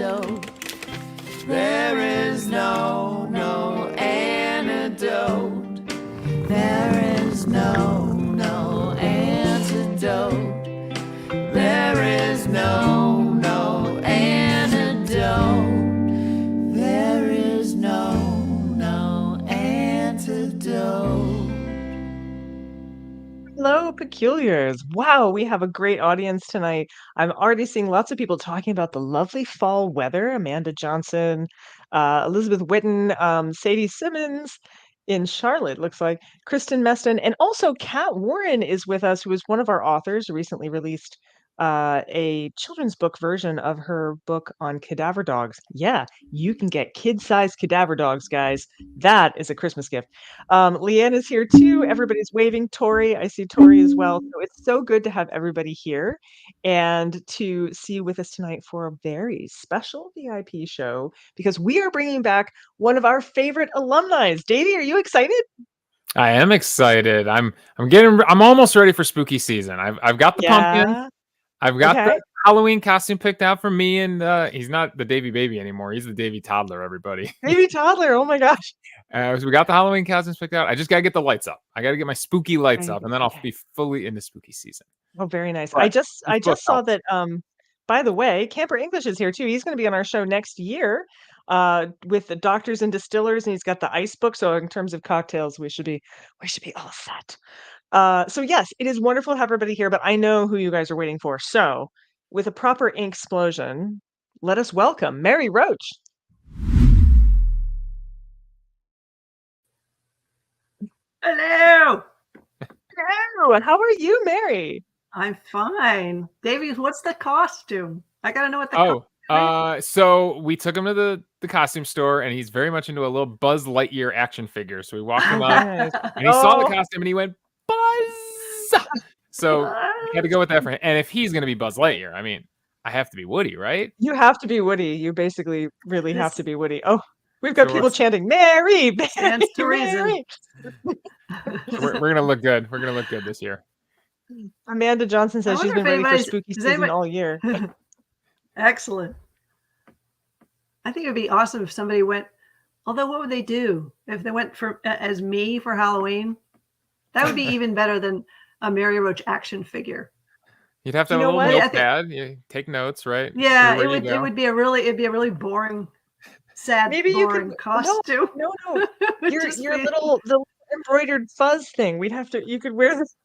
antidote. There is no antidote. There is no antidote. There is no antidote. There is no antidote. Hello, Peculiars. Wow, we have a great audience tonight. I'm already seeing lots of people talking about the lovely fall weather. Amanda Johnson, Elizabeth Witten, Sadie Simmons in Charlotte, looks like, Kristen Meston, and also Kat Warren is with us, who is one of our authors, who recently released a children's book version of her book on cadaver dogs. Yeah, you can get kid-sized cadaver dogs, guys. That is a Christmas gift. Leanne is here too. Everybody's waving. Tori, I see Tori as well. So it's so good to have everybody here and to see you with us tonight for a very special VIP show because we are bringing back one of our favorite alumni. Davey, are you excited? I am excited. I'm almost ready for spooky season. I've got the pumpkin. I've got the Halloween costume picked out for me, and he's not the Davy baby anymore. He's the Davy toddler, everybody. Davy toddler, oh my gosh. So we got the Halloween costumes picked out. I just got to get the lights up. I got to get my spooky lights up, and then I'll be fully into spooky season. Oh, very nice. But I just saw that, by the way, Camper English is here too. He's going to be on our show next year with the Doctors and Distillers, and he's got the ice book. So in terms of cocktails, we should be all set. So yes, it is wonderful to have everybody here, but I know who you guys are waiting for. So with a proper ink explosion, let us welcome Mary Roach. Hello. Hello. How are you, Mary? I'm fine. Davey, what's the costume? I gotta know what the costume is. So we took him to the costume store, and he's very much into a little Buzz Lightyear action figure. So we walked him up, and he saw the costume, and he went, Buzz! So we had to go with that for him. And if he's going to be Buzz Lightyear, I mean, I have to be Woody, right? You have to be Woody. You basically really have to be Woody. Oh, we've got people chanting, Mary, Mary, Mary. We're going to look good. We're going to look good this year. Amanda Johnson says she's been ready for spooky season all year. Excellent. I think it would be awesome if somebody went, although what would they do if they went as me for Halloween? That would be even better than a Mary Roach action figure. You'd have to have a little notepad. You take notes, right? Yeah, it would be a really boring, sad, boring costume. No. Your little embroidered fuzz thing. You could wear this.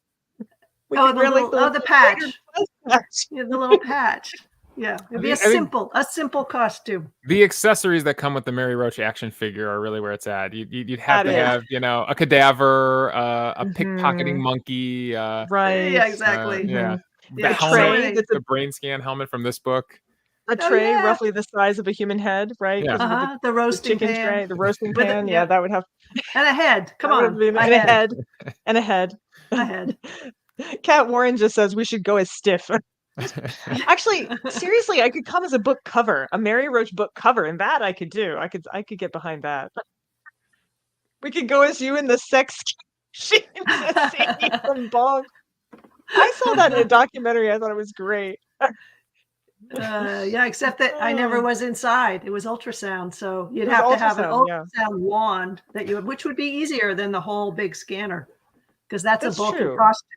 The patch. Yeah, the little patch. Yeah, it'd be a simple costume. The accessories that come with the Mary Roach action figure are really where it's at. You'd have to have, a cadaver, a pickpocketing monkey. Right. Yeah, exactly. The helmet, the brain scan helmet from this book. A tray roughly the size of a human head, right? Yeah. The roasting chicken pan. Tray, the roasting pan. Yeah, that would have. And a head. Come on. And a head. And a head. A head. Kat Warren just says we should go as stiff. Actually, seriously, I could come as a book cover, a Mary Roach book cover, and that I could do. I could get behind that. We could go as you in the sex scene from Bong. I saw that in a documentary. I thought it was great. Except that I never was inside. It was ultrasound, so you'd have to have an ultrasound wand which would be easier than the whole big scanner, because that's a bulky costume.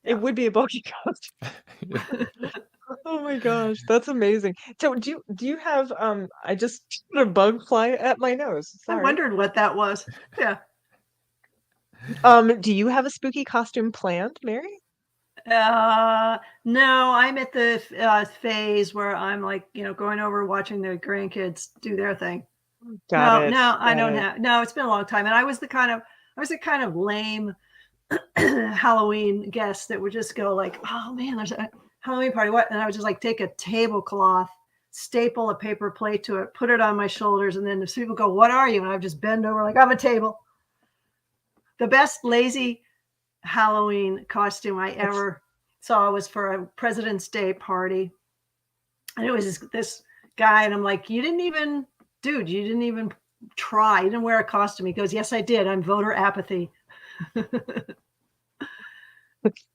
It would be a bulky costume. Oh my gosh, that's amazing. So do you have I just put a bug fly at my nose. Sorry. I wondered what that was. Yeah. Do you have a spooky costume planned, Mary? No, I'm at the phase where I'm going over watching the grandkids do their thing. I don't have. No, it's been a long time, and I was the kind of lame Halloween guest that would just go like, oh man, there's a Halloween party. What? And I would just take a tablecloth, staple a paper plate to it, put it on my shoulders, and then the people go, "What are you?" And I would just bend over like I'm a table. The best lazy Halloween costume I ever saw was for a President's Day party, and it was this guy, and I'm like, you didn't even try. You didn't wear a costume. He goes, yes, I did. I'm voter apathy.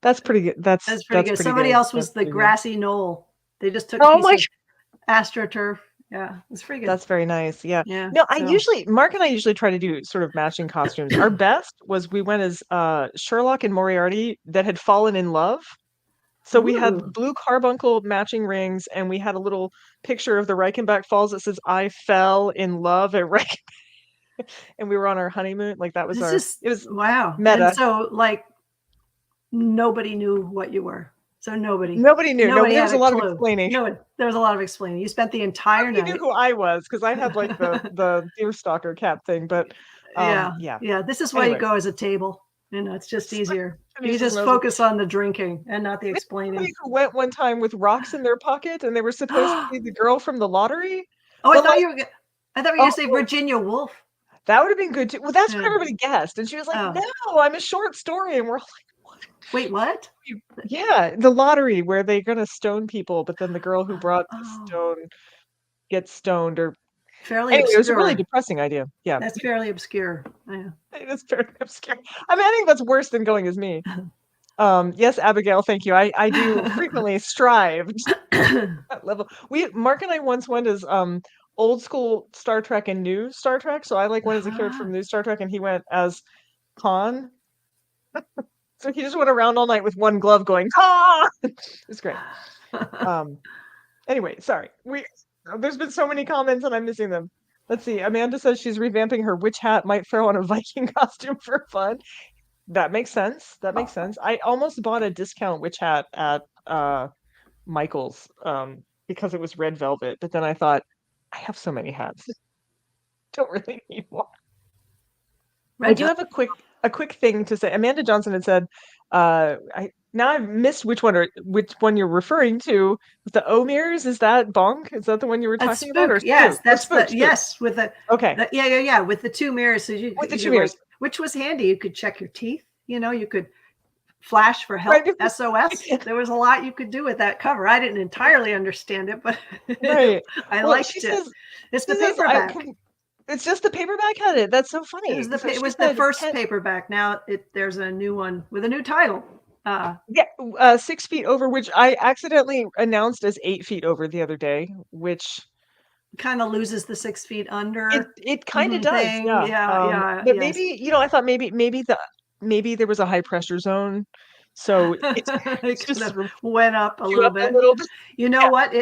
That's pretty good. That's pretty good. Somebody else was the grassy knoll. They just took AstroTurf Yeah, it's pretty good. That's very nice. Yeah. Yeah. No, So. Mark and I usually try to do sort of matching costumes. Our best was we went as Sherlock and Moriarty that had fallen in love. So we had Ooh. blue carbuncle matching rings, and we had a little picture of the Reichenbach Falls that says "I fell in love at Reichenbach," and we were on our honeymoon. Like that was it was wow. meta. And so like nobody knew what you were. So nobody knew. No, had there was a lot of clue. explaining. No, there was a lot of explaining. You spent the entire Nobody night. knew who I was because I had like the deerstalker cap thing, but yeah. This is why you go as a table. It's just easier. You just focus on the drinking and not the explaining. Who went one time with rocks in their pocket, and they were supposed to be the girl from the lottery. Oh, I thought you were going to say Virginia Woolf. That would have been good too. Well, that's what everybody guessed, and she was like, "No, I'm a short story," and we're all like, "What? Wait, what?" Yeah, the lottery where they're gonna stone people, but then the girl who brought the stone gets stoned, or fairly anyway, obscure. It was a really depressing idea. Yeah, that's fairly obscure. Yeah. It is very obscure. I mean, I think that's worse than going as me. Yes, Abigail, thank you. I do frequently strive to that level. Mark and I once went as old school Star Trek and new Star Trek. So I went as a character from new Star Trek, and he went as Khan. So he just went around all night with one glove going, "Khan!" It's great. Anyway, sorry. There's been so many comments and I'm missing them. Let's see. Amanda says she's revamping her witch hat, might throw on a Viking costume for fun. That makes sense. I almost bought a discount witch hat at Michael's because it was red velvet, but then I thought, I have so many hats. Don't really need one. I do have a quick thing to say. Amanda Johnson had said, now I've missed which one you're referring to. The Omirs, is that Bonk? Is that the one you were talking about? Or yes, that's Spook? Yes, with the okay. With the two mirrors. So with the two mirrors, which was handy. You could check your teeth. You could flash for help. Right. SOS. There was a lot you could do with that cover. I didn't entirely understand it, but I liked it. It's the paperback. It's just the paperback had it. That's so funny. It was the first paperback. Now there's a new one with a new title. 6 feet over, which I accidentally announced as 8 feet over the other day, which kind of loses the 6 feet under. It kind of does. Yeah. But maybe I thought maybe there was a high pressure zone, so it just went up a little bit. You know what?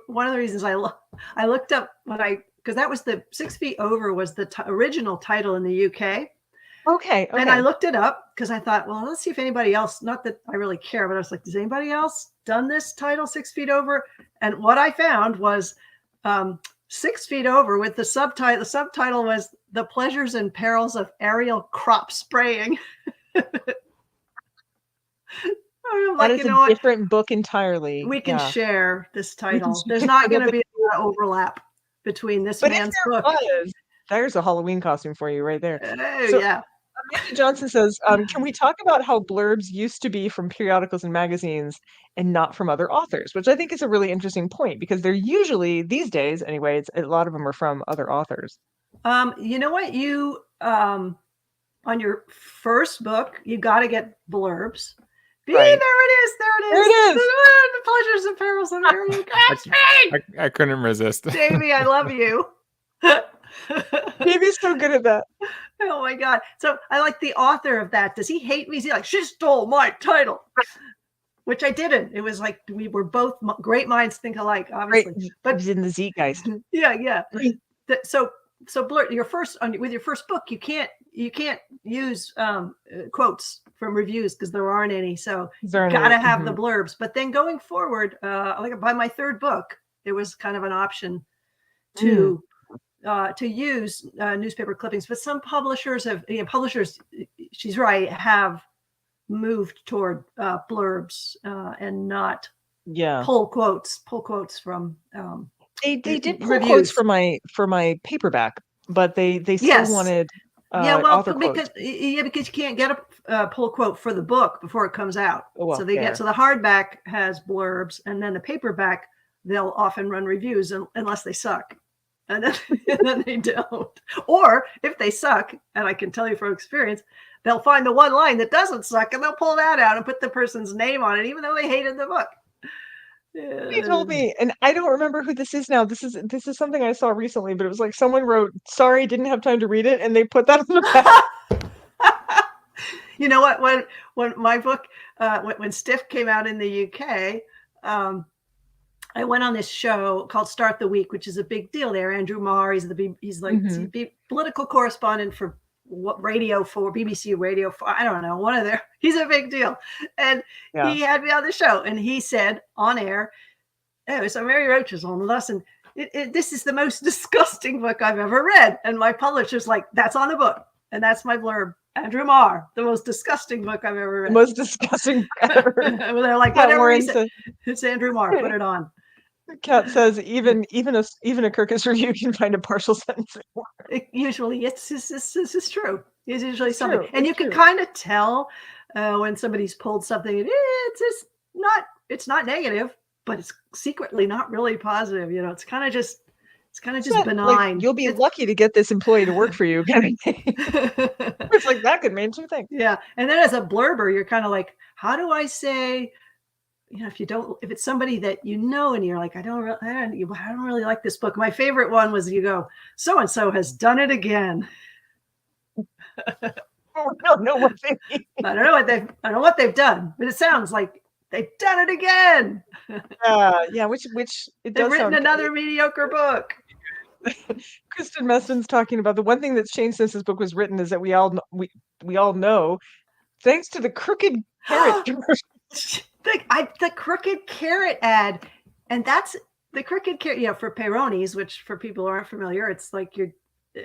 One of the reasons I looked up because that was the 6 feet over was the original title in the UK. Okay. And I looked it up because I thought, well, let's see if anybody else, not that I really care, but I was like, does anybody else done this title 6 feet over? And what I found was 6 feet over with the subtitle. The subtitle was The Pleasures and Perils of Aerial Crop Spraying. That is a different book entirely. We can share this title. There's not going to be a lot of overlap between this man's book. There's a Halloween costume for you right there. Yeah. Amanda Johnson says, can we talk about how blurbs used to be from periodicals and magazines and not from other authors? Which I think is a really interesting point because they're usually, these days anyway, a lot of them are from other authors. You know what? On your first book, you got to get blurbs. Right. There it is. The pleasures and perils of aerial crop spraying. I couldn't resist. Davey, I love you. Davey's so good at that. Oh my God. So I like the author of that. Does he hate me? Is he like, she stole my title? Which I didn't. It was like we were both great minds think alike, obviously. Right. But in the Zeitgeist. Yeah. So Blurt, with your first book, you can't use quotes from reviews because there aren't any. So you gotta have the blurbs. But then going forward, by my third book, it was kind of an option to use newspaper clippings. But some publishers she's right, have moved toward blurbs and not pull quotes from. They did pull quotes for my paperback, but they still wanted author quotes. because you can't get a pull quote for the book before it comes out. So the hardback has blurbs, and then the paperback they'll often run reviews unless they suck, and then they don't. Or if they suck, and I can tell you from experience, they'll find the one line that doesn't suck, and they'll pull that out and put the person's name on it, even though they hated the book. He told me, and I don't remember who this is now. This is something I saw recently, but it was like someone wrote, "Sorry, didn't have time to read it," and they put that on the back. You know what? When my book, when Stiff came out in the UK, I went on this show called Start the Week, which is a big deal there. Andrew Marr, he's like political correspondent for Radio 4, BBC Radio 4. I don't know, he's a big deal. And he had me on the show, and he said on air, "Oh, so Mary Roach is on with us, and this is the most disgusting book I've ever read." And my publisher's like, "That's on the book." And that's my blurb. Andrew Marr, the most disgusting book I've ever read. The most disgusting book I've ever read. Well, they're like, whatever he said, it's Andrew Marr, put it on. Kat says even a Kirkus review can find a partial sentence. Usually, this is true. It's usually something, and you can kind of tell when somebody's pulled something. It's not negative, but it's secretly not really positive. It's kind of just benign. Like, you'll be lucky to get this employee to work for you. It's like that could mean two things. Yeah, and then as a blurber, you're kind of like, how do I say? If it's somebody that and you're like, I don't really like this book. My favorite one was you go, so and so has done it again. I don't know what they mean. I don't know what they've done, but it sounds like they've done it again. Yeah, which they've written another mediocre book. Kristen Meston's talking about the one thing that's changed since this book was written is that we all know, thanks to the crooked carrot commercial. The crooked carrot ad, and that's the crooked carrot, for Peyronie's, which for people who aren't familiar, it's like your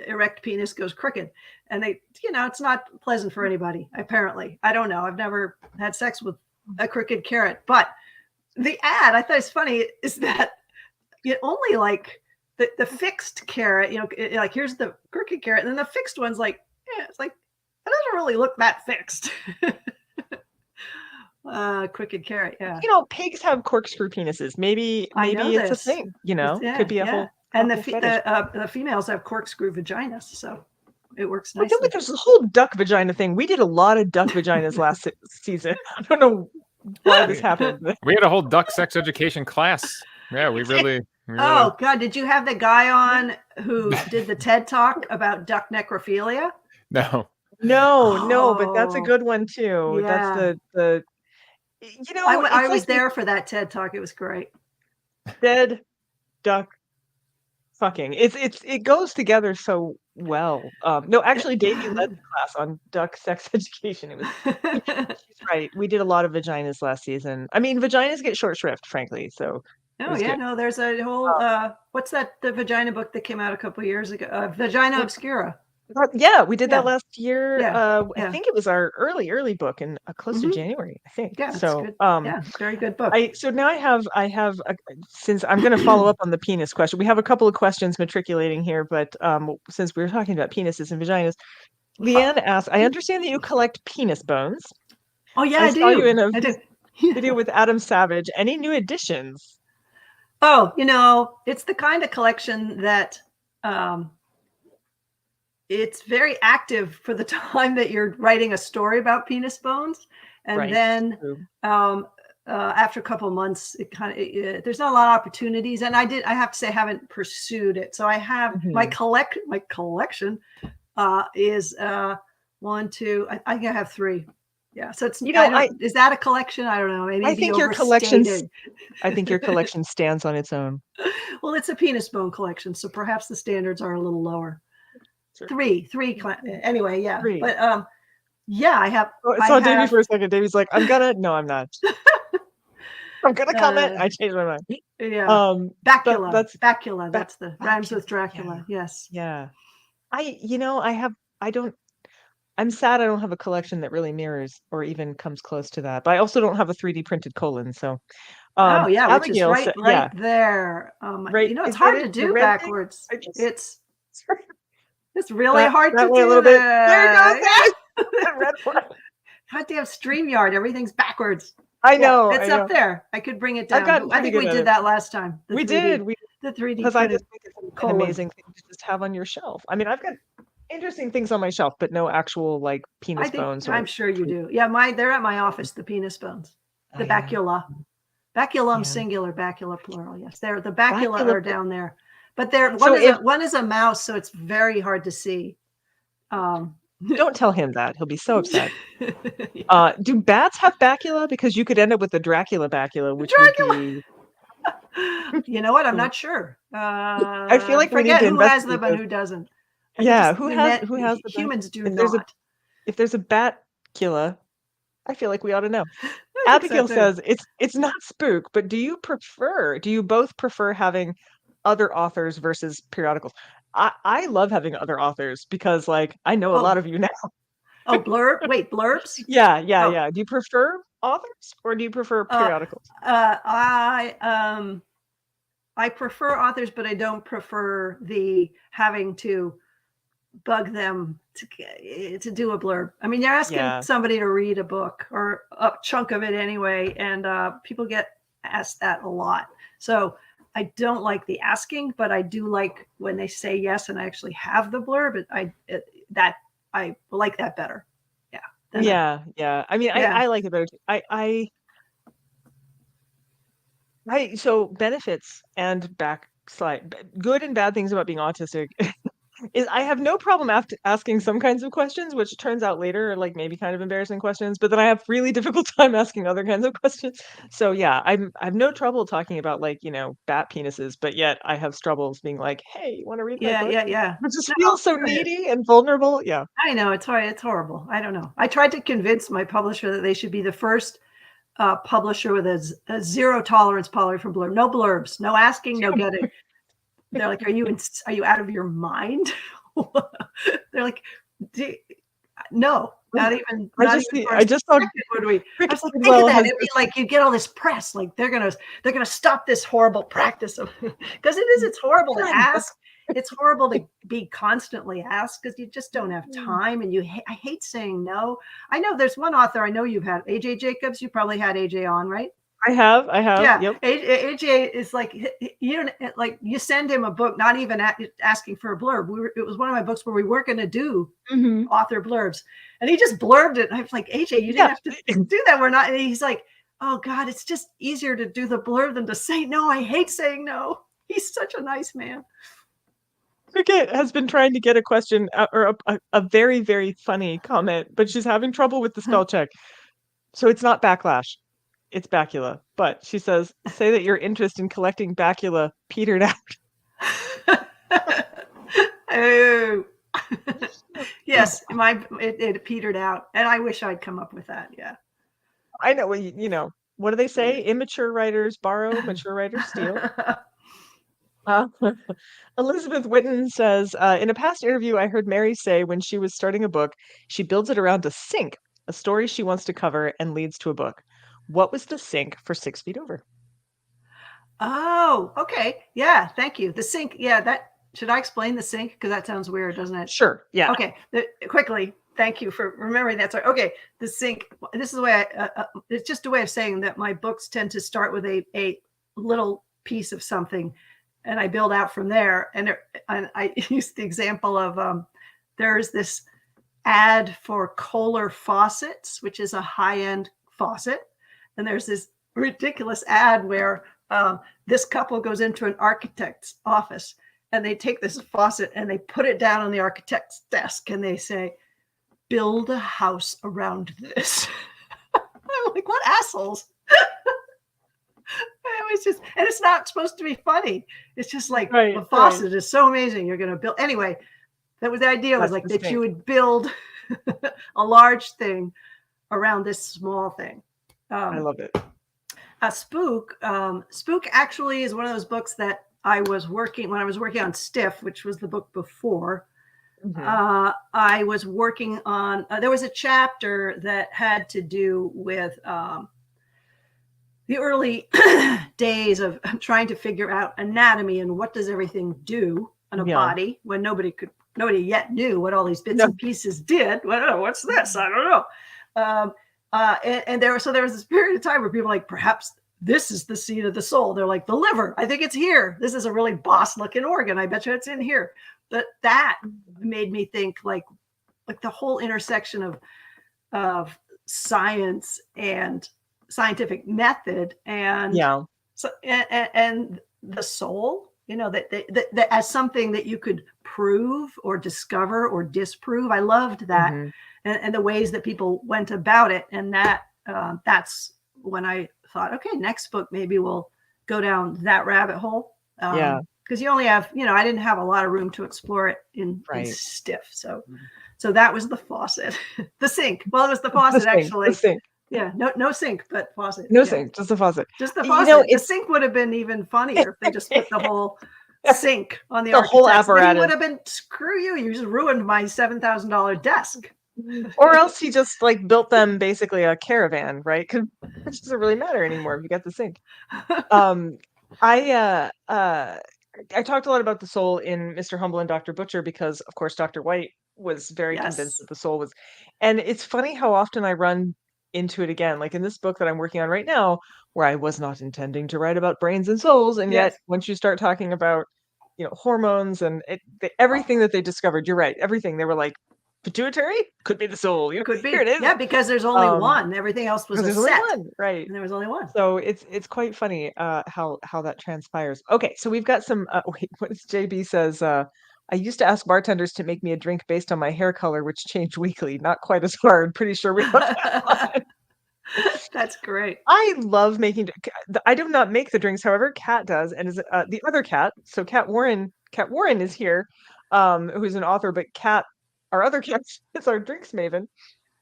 erect penis goes crooked, and it's not pleasant for anybody. Apparently, I don't know. I've never had sex with a crooked carrot, but the ad I thought is funny is that it only like the fixed carrot, like here's the crooked carrot, and then the fixed one's like, it's like it doesn't really look that fixed. Crooked carrot, yeah. Pigs have corkscrew penises. Maybe it's a thing. Could be a whole. And the females have corkscrew vaginas, so it works nicely. But there's a whole duck vagina thing. We did a lot of duck vaginas last season. I don't know why this happened. We had a whole duck sex education class. Yeah, we really. Oh God! Did you have the guy on who did the TED talk about duck necrophilia? No, but that's a good one too. Yeah. That's the. I was there for that TED talk. It was great. Dead duck fucking. It goes together so well. No, actually, Davey led the class on duck sex education. It was. She's right. We did a lot of vaginas last season. I mean, vaginas get short shrift, frankly. So. Oh yeah, no. There's a whole. What's that? The vagina book that came out a couple years ago. Vagina Obscura. Yeah, we did that last year. I think it was our early book in close to January, I think. Yeah, so very good book. So now I have since I'm going to follow up on the penis question. We have a couple of questions matriculating here, but since we were talking about penises and vaginas, Leanne asked, I understand that you collect penis bones. Oh yeah, I do. Saw you in a video with Adam Savage. Any new additions? Oh, it's the kind of collection that it's very active for the time that you're writing a story about penis bones. And then after a couple of months, it kind of there's not a lot of opportunities. And I have to say, I haven't pursued it. So I have my collection is 1, 2, I think I have 3. Yeah, so it's is that a collection? I don't know. Maybe I think your collection stands on its own. Well, it's a penis bone collection, so perhaps the standards are a little lower. Sure. 3. Anyway, yeah. 3. But I have. Oh, I saw Davey for a second. Davey's like, I'm not. I'm gonna comment. I changed my mind. Yeah. Bacula. Bacula. That's the rhymes with Dracula. Yeah. Yes. Yeah. I'm sad I don't have a collection that really mirrors or even comes close to that. But I also don't have a 3D printed colon. So, which is right there. It's hard to do backwards. It's really hard to do. A little bit. There you go. Red one. Goddamn StreamYard. Everything's backwards. I know. It's up there. I could bring it down. I think we did that last time. We did. The 3D. Because I just think it's an amazing thing to just have on your shelf. I mean, I've got interesting things on my shelf, but no actual like penis bones. I'm sure you do. Yeah, they're at my office. The penis bones, the bacula. Baculum singular, bacula plural. Yes, they're the bacula are down there, but one is a mouse, so it's very hard to see. Don't tell him that; he'll be so upset. Do bats have bacula? Because you could end up with the Dracula bacula, which would be. You know what? I'm not sure. I feel like we need forget to who has investigate them and who doesn't. Yeah, who has the humans do if not. If there's a batcula, I feel like we ought to know. I Abigail says it's not spook, but do you both prefer having other authors versus periodicals? I love having other authors because like I know a lot of you now. Oh, blurbs? Yeah. Do you prefer authors or do you prefer periodicals? I prefer authors, but I don't prefer the having to bug them to do a blurb. I mean, you're asking somebody to read a book or a chunk of it anyway, and people get asked that a lot. So I don't like the asking, but I do like when they say yes and I actually have the blurb. I like that better. Yeah. I mean, I like it better too. So benefits and backslide, good and bad things about being autistic is I have no problem asking some kinds of questions, which turns out later are like maybe kind of embarrassing questions, but then I have really difficult time asking other kinds of questions. So yeah, I have no trouble talking about like, bat penises, but yet I have troubles being like, hey, you want to read my book? Yeah. It just feels so needy and vulnerable. Yeah. I know, it's horrible. I don't know. I tried to convince my publisher that they should be the first publisher with a zero tolerance policy for blurb. No blurbs, no asking, no getting. They're like, are you out of your mind? They're like, no, not even. I just thought would we? I was like, think of that. It'd be like you get all this press, like they're gonna stop this horrible practice of because it's horrible to ask. It's horrible to be constantly asked because you just don't have time, and I hate saying no. I know there's one author I know you've had, AJ Jacobs. You probably had AJ on, right? I have. Yeah. Yep. AJ is like, you send him a book, not even asking for a blurb. It was one of my books where we weren't going to do author blurbs, and he just blurbed it. I was like, AJ, you didn't have to do that. We're not. And he's like, oh God, it's just easier to do the blurb than to say no. I hate saying no. He's such a nice man. Cricket has been trying to get a question or a very, very funny comment, but she's having trouble with the spell check. So it's not backlash. It's bacula. But she says, say that your interest in collecting bacula petered out. Oh. Yes, it petered out. And I wish I'd come up with that. Yeah. I know. What do they say? Immature writers borrow, mature writers steal. Elizabeth Witten says, in a past interview, I heard Mary say when she was starting a book, she builds it around a sink, a story she wants to cover and leads to a book. What was the sink for 6 Feet Over? Oh, okay. Yeah, thank you. The sink. Yeah, should I explain the sink? Because that sounds weird, doesn't it? Sure. Yeah. Okay. Quickly. Thank you for remembering that. So, okay, the sink. This is the way it's just a way of saying that my books tend to start with a little piece of something, and I build out from there. And I use the example of there's this ad for Kohler faucets, which is a high-end faucet, and there's this ridiculous ad where this couple goes into an architect's office, and they take this faucet and they put it down on the architect's desk, and they say, "Build a house around this." I'm like, what assholes? It was just, and it's not supposed to be funny. It's just like the faucet is so amazing. You're going to build anyway. That was the idea. Was like that you would build a large thing around this small thing. I love it. Spook actually is one of those books that I was working when I was working on Stiff, which was the book before. I was working on. There was a chapter that had to do with the early days of trying to figure out anatomy and what does everything do on a body when nobody yet knew what all these bits and pieces did. Well, what's this? I don't know. And there was this period of time where people were like, perhaps this is the seat of the soul. They're like, the liver. I think it's here. This is a really boss looking organ. I bet you it's in here. But that made me think like the whole intersection of science and scientific method, and yeah, so and the soul, that as something that you could prove or discover or disprove. I loved that, and the ways that people went about it, and that's when I thought, okay, next book maybe we'll go down that rabbit hole. yeah, because you only have, I didn't have a lot of room to explore it in stiff. So that was the faucet, the sink. Well, it was the faucet, the sink. Yeah, no sink, but faucet. No sink, just the faucet. Just the faucet. The sink would have been even funnier if they just put the whole sink on the whole apparatus. Then he would have been, screw you, you just ruined my $7,000 desk. Or else he just like built them basically a caravan, right? Because it doesn't really matter anymore if you got the sink. I talked a lot about the soul in Mr. Humble and Dr. Butcher because, of course, Dr. White was very convinced that the soul was. And it's funny how often I run into it again, like in this book that I'm working on right now, where I was not intending to write about brains and souls, and yet once you start talking about, hormones and everything that they discovered, you're right, everything, they were like, pituitary could be the soul. Could be. Here it is. Yeah, because there's only one. Everything else was a set. One, right? And there was only one. So it's quite funny how that transpires. Okay, so we've got some. Wait, what is JB says? I used to ask bartenders to make me a drink based on my hair color, which changed weekly. Not quite as hard. Pretty sure we love that one. That's great. I love making. I do not make the drinks, however, Kat does, and is the other Kat. So Kat Warren is here, who's an author, but Kat. Our other Kat is our drinks maven.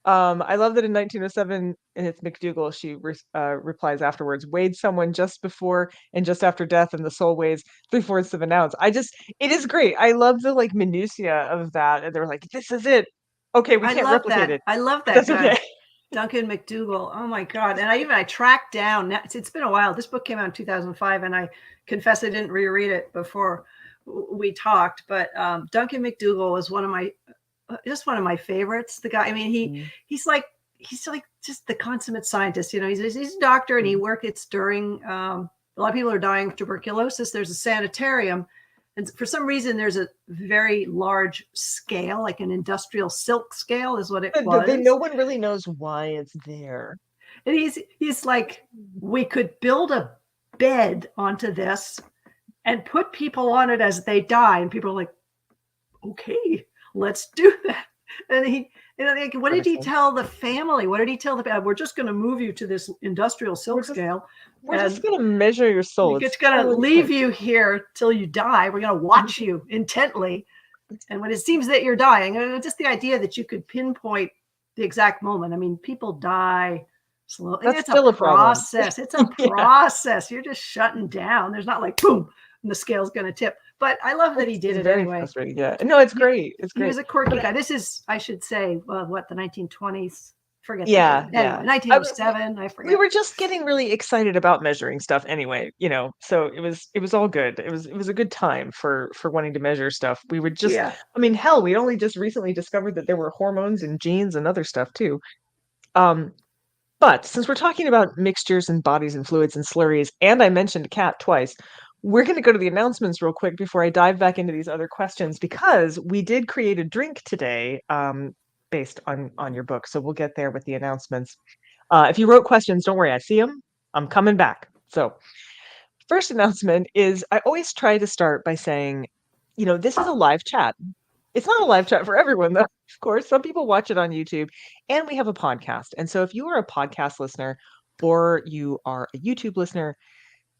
I love that in 1907, and it's McDougall, she replies afterwards, weighed someone just before and just after death, and the soul weighs 3/4 of an ounce. It is great. I love the like minutiae of that. And they're like, this is it. Okay, we can't replicate it. I love that. That's guy. Okay. Duncan McDougall. Oh my God. And I tracked down, it's been a while. This book came out in 2005, and I confess I didn't reread it before we talked, but Duncan McDougall is one of my favorites. The guy, I mean, he's like just the consummate scientist. He's a doctor, and he works. It's during a lot of people are dying of tuberculosis. There's a sanitarium, and for some reason there's a very large scale, like an industrial silk scale is what it was. No one really knows why it's there. And he's like, we could build a bed onto this and put people on it as they die, and people are like, okay, let's do that. And what did he tell the family? What did he tell the family? We're just going to move you to this industrial silk scale. We're just going to measure your soul. It's going to leave you here till you die. We're going to watch you intently. And when it seems that you're dying, just the idea that you could pinpoint the exact moment. I mean, people die slowly. That's still a process. It's a process. You're just shutting down. There's not like boom, and the scale's going to tip. But I love that he did it anyway. Yeah, no, it's great. It's great. He was a quirky guy. This is, I should say, the 1920s. Forget. Yeah, anyway, 1907. I forget. We were just getting really excited about measuring stuff anyway, So it was all good. It was a good time for wanting to measure stuff. We would just, I mean, hell, we only just recently discovered that there were hormones and genes and other stuff too. But since we're talking about mixtures and bodies and fluids and slurries, and I mentioned Kat twice, we're going to go to the announcements real quick before I dive back into these other questions, because we did create a drink today based on your book. So we'll get there with the announcements. If you wrote questions, don't worry, I see them. I'm coming back. So first announcement is I always try to start by saying, this is a live chat. It's not a live chat for everyone, though. Of course, some people watch it on YouTube, and we have a podcast. And so if you are a podcast listener or you are a YouTube listener,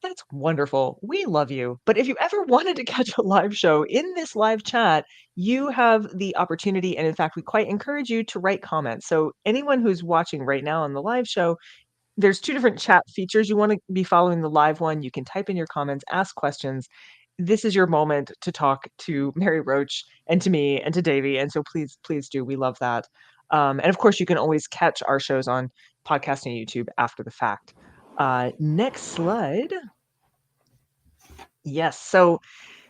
that's wonderful. We love you. But if you ever wanted to catch a live show in this live chat, you have the opportunity. And in fact, we quite encourage you to write comments. So anyone who's watching right now on the live show, there's 2 different chat features. You want to be following the live one. You can type in your comments, ask questions. This is your moment to talk to Mary Roach and to me and to Davey. And so please do. We love that. And of course, you can always catch our shows on podcasting and YouTube after the fact. Next slide. Yes. So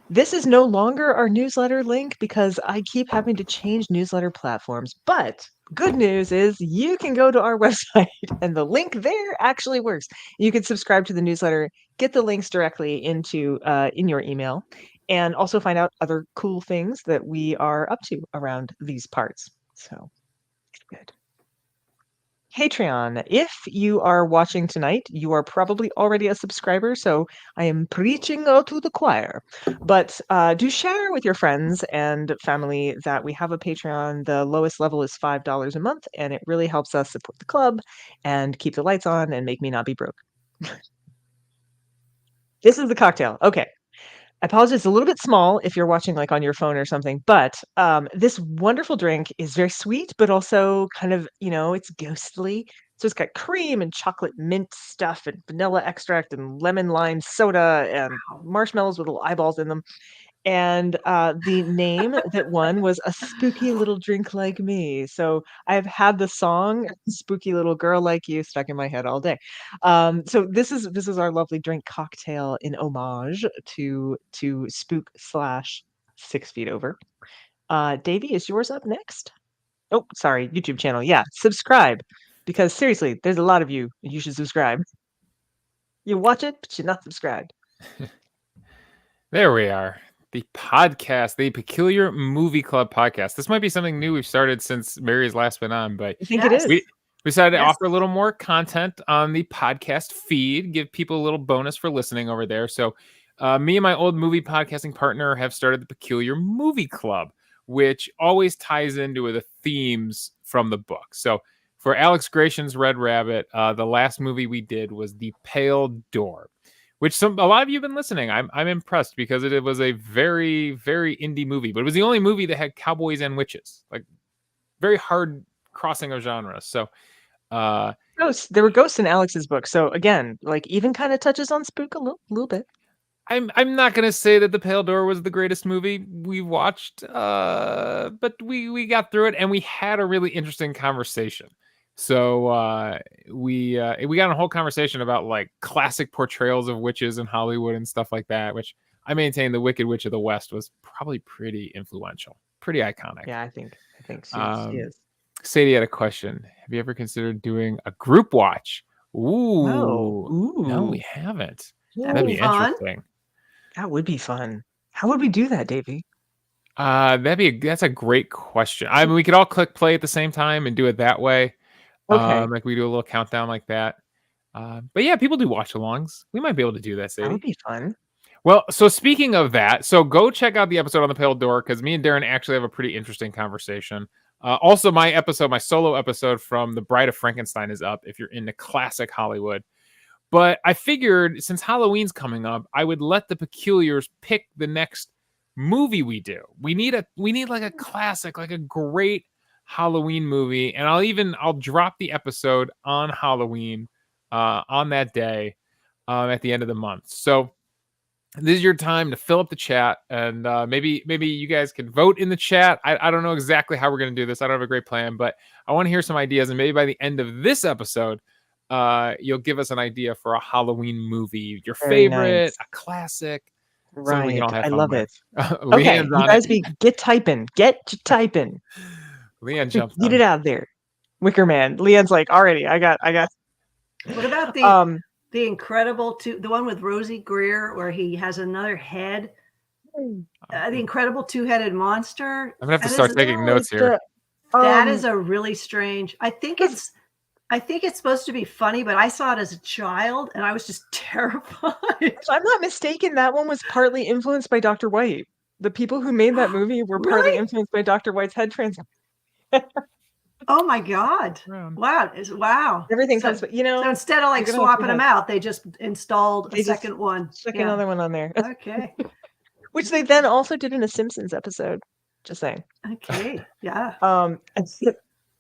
this is no longer our newsletter link because I keep having to change newsletter platforms. But good news is you can go to our website and the link there actually works. You can subscribe to the newsletter, get the links directly into in your email, and also find out other cool things that we are up to around these parts. So good. Patreon. If you are watching tonight, you are probably already a subscriber, so I am preaching to the choir. But do share with your friends and family that we have a Patreon. The lowest level is $5 a month, and it really helps us support the club and keep the lights on and make me not be broke. This is the cocktail. Okay. I apologize, it's a little bit small if you're watching like on your phone or something, but this wonderful drink is very sweet, but also kind of, it's ghostly. So it's got cream and chocolate mint stuff and vanilla extract and lemon lime soda and marshmallows with little eyeballs in them. And the name that won was A Spooky Little Drink Like Me. So I've had the song Spooky Little Girl Like You stuck in my head all day. So this is our lovely drink cocktail in homage to Spook / 6 Feet Over. Davey, is yours up next? Oh, sorry, YouTube channel. Yeah, subscribe. Because seriously, there's a lot of you. You should subscribe. You watch it, but you're not subscribed. There we are. The podcast, the Peculiar Movie Club podcast. This might be something new we've started since Mary's last been on, but I think it is. We decided to offer a little more content on the podcast feed, give people a little bonus for listening over there. So me and my old movie podcasting partner have started the Peculiar Movie Club, which always ties into the themes from the book. So for Alex Grayson's Red Rabbit, the last movie we did was The Pale Door, which a lot of you have been listening. I'm impressed because it was a very, very indie movie, but it was the only movie that had cowboys and witches, like very hard crossing of genres. So there were ghosts in Alex's book. So again, like even kind of touches on spook a little bit. I'm not gonna say that The Pale Door was the greatest movie we watched, but we got through it and we had a really interesting conversation. So we got a whole conversation about like classic portrayals of witches in Hollywood and stuff like that, which I maintain the Wicked Witch of the West was probably pretty influential, pretty iconic. Yeah, I think she is. Sadie had a question. Have you ever considered doing a group watch? Ooh. No, we haven't. That'd be interesting. That would be fun. How would we do that, Davey? That's a great question. I mean, we could all click play at the same time and do it that way. Okay. Like we do a little countdown like that. But yeah, people do watch alongs. We might be able to do that, Sadie. That would be fun. Well, so speaking of that, so go check out the episode on The Pale Door because me and Darren actually have a pretty interesting conversation. Also, my solo episode from The Bride of Frankenstein is up if you're into classic Hollywood. But I figured since Halloween's coming up, I would let the Peculiars pick the next movie we do. We need like a classic, like a great Halloween movie, and I'll drop the episode on Halloween on that day at the end of the month. So this is your time to fill up the chat, and maybe you guys can vote in the chat. I don't know exactly how we're going to do this. I don't have a great plan, but I want to hear some ideas, and maybe by the end of this episode, you'll give us an idea for a Halloween movie, your favorite, a classic. Right. We can all have I fun love with. it. Okay, you guys get typing. Get to typing. Leanne jumps. Get it out there. Wicker Man. Leanne's like, already, I got. What about the Incredible the one with Rosie Greer where he has another head? The Incredible Two-Headed Monster. I'm gonna have to start taking notes here. That is a really strange. I think it's supposed to be funny, but I saw it as a child and I was just terrified. If I'm not mistaken, that one was partly influenced by Dr. White. The people who made that movie were partly influenced by Dr. White's head transplant. Oh my God. Wow. Everything comes, so instead of like swapping them out, they just installed a second one. Stick another one on there. Okay. Which they then also did in a Simpsons episode. Just saying. Okay. Yeah.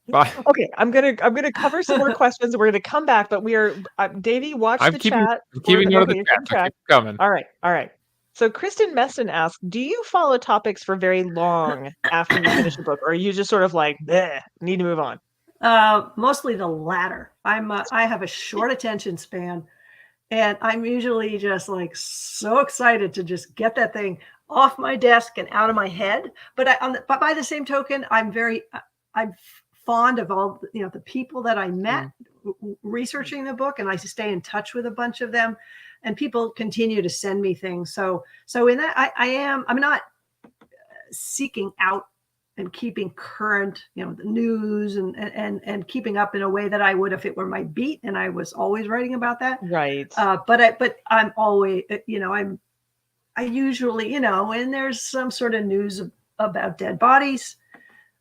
Bye. Okay, I'm gonna cover some more questions. We're gonna come back, but we are Davey, watch the chat. I'm keeping note of the chat. Keep coming. All right. So Kristen Meston asked, do you follow topics for very long after you finish a book, or are you just sort of like, need to move on? Mostly the latter. I have a short attention span, and I'm usually just like so excited to just get that thing off my desk and out of my head. But but by the same token, I'm fond of all the people that I met researching the book, and I stay in touch with a bunch of them, and people continue to send me things. So in that I'm not seeking out and keeping current, the news and keeping up in a way that I would if it were my beat and I was always writing about that. Right. But I'm always, I usually, when there's some sort of news about dead bodies,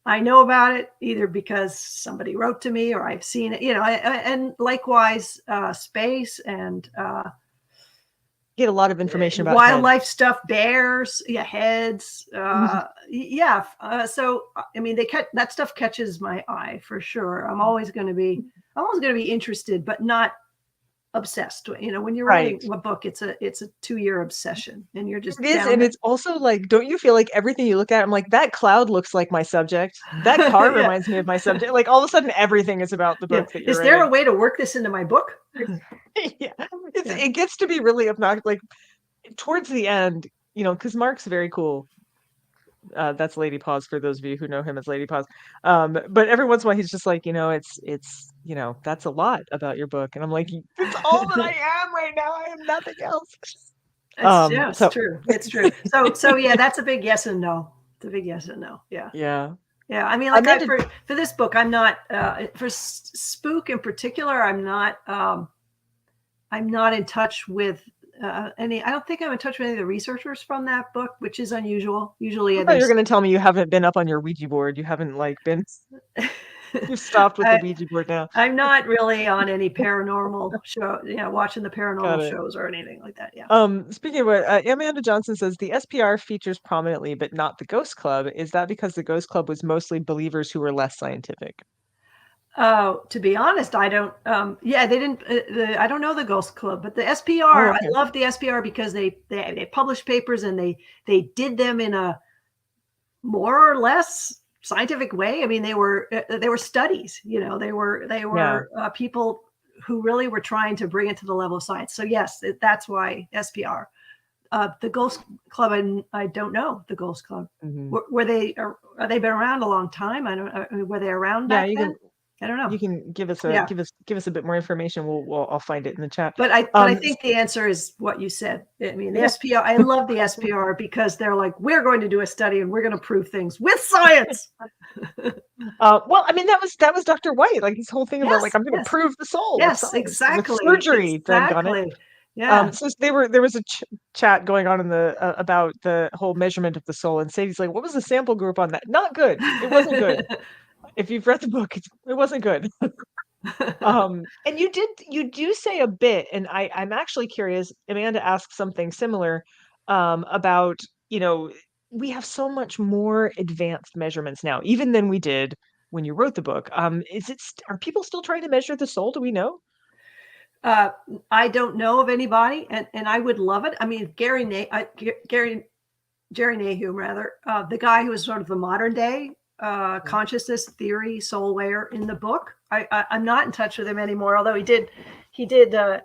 I know about it either because somebody wrote to me or I've seen it, and likewise, space and get a lot of information about wildlife stuff, bears, heads. Mm-hmm. So, I mean, that stuff catches my eye for sure. I'm always going to be interested, but not obsessed. When you're writing a book, it's a 2-year obsession and you're just It is, and it's also like, don't you feel like everything you look at, I'm like, that cloud looks like my subject. That car reminds me of my subject. Like all of a sudden everything is about the book that you're writing. Is there a way to work this into my book? It gets to be really obnoxious. Like towards the end, because Mark's very cool. That's Lady Paws for those of you who know him as Lady Paws. But every once in a while he's just like, it's that's a lot about your book. And I'm like, it's all that I am right now. I am nothing else. It's true. It's true. So yeah, that's a big yes and no. It's a big yes and no. Yeah. Yeah. Yeah. I mean, like for this book, I'm not for Spook in particular. I'm not in touch with I don't think I'm in touch with any of the researchers from that book, which is unusual. Usually, I thought you were going to tell me you haven't been up on your Ouija board. You haven't been. You've stopped with the Ouija board now. I'm not really on any paranormal show, watching the paranormal shows or anything like that. Yeah. Speaking of what, Amanda Johnson says the SPR features prominently, but not the Ghost Club. Is that because the Ghost Club was mostly believers who were less scientific? Oh, to be honest, I don't. They didn't. I don't know the Ghost Club, but the SPR. I love the SPR because they published papers and they did them in a more or less scientific way. I mean, they were studies. They were people who really were trying to bring it to the level of science. So yes, that's why SPR. The Ghost Club, I don't know the Ghost Club. Mm-hmm. Were they? Are they been around a long time? I don't. Were they around back then? I don't know. You can give us a bit more information. I'll find it in the chat. But I think the answer is what you said. I mean, the SPR. I love the SPR because they're like, we're going to do a study and we're going to prove things with science. Well, I mean, that was Dr. White. Like his whole thing about like I'm going to prove the soul. Yes, exactly. With surgery. Exactly. Yeah. So there was a chat going on in the about the whole measurement of the soul, and Sadie's like, "What was the sample group on that? Not good. It wasn't good." If you've read the book, it wasn't good. And you do say a bit, and I'm actually curious. Amanda asked something similar about, we have so much more advanced measurements now, even than we did when you wrote the book. Are people still trying to measure the soul? Do we know? I don't know of anybody, and I would love it. I mean, Jerry Nahum, rather, the guy who was sort of the modern day consciousness theory soulware in the book. I'm not in touch with him anymore, although he did get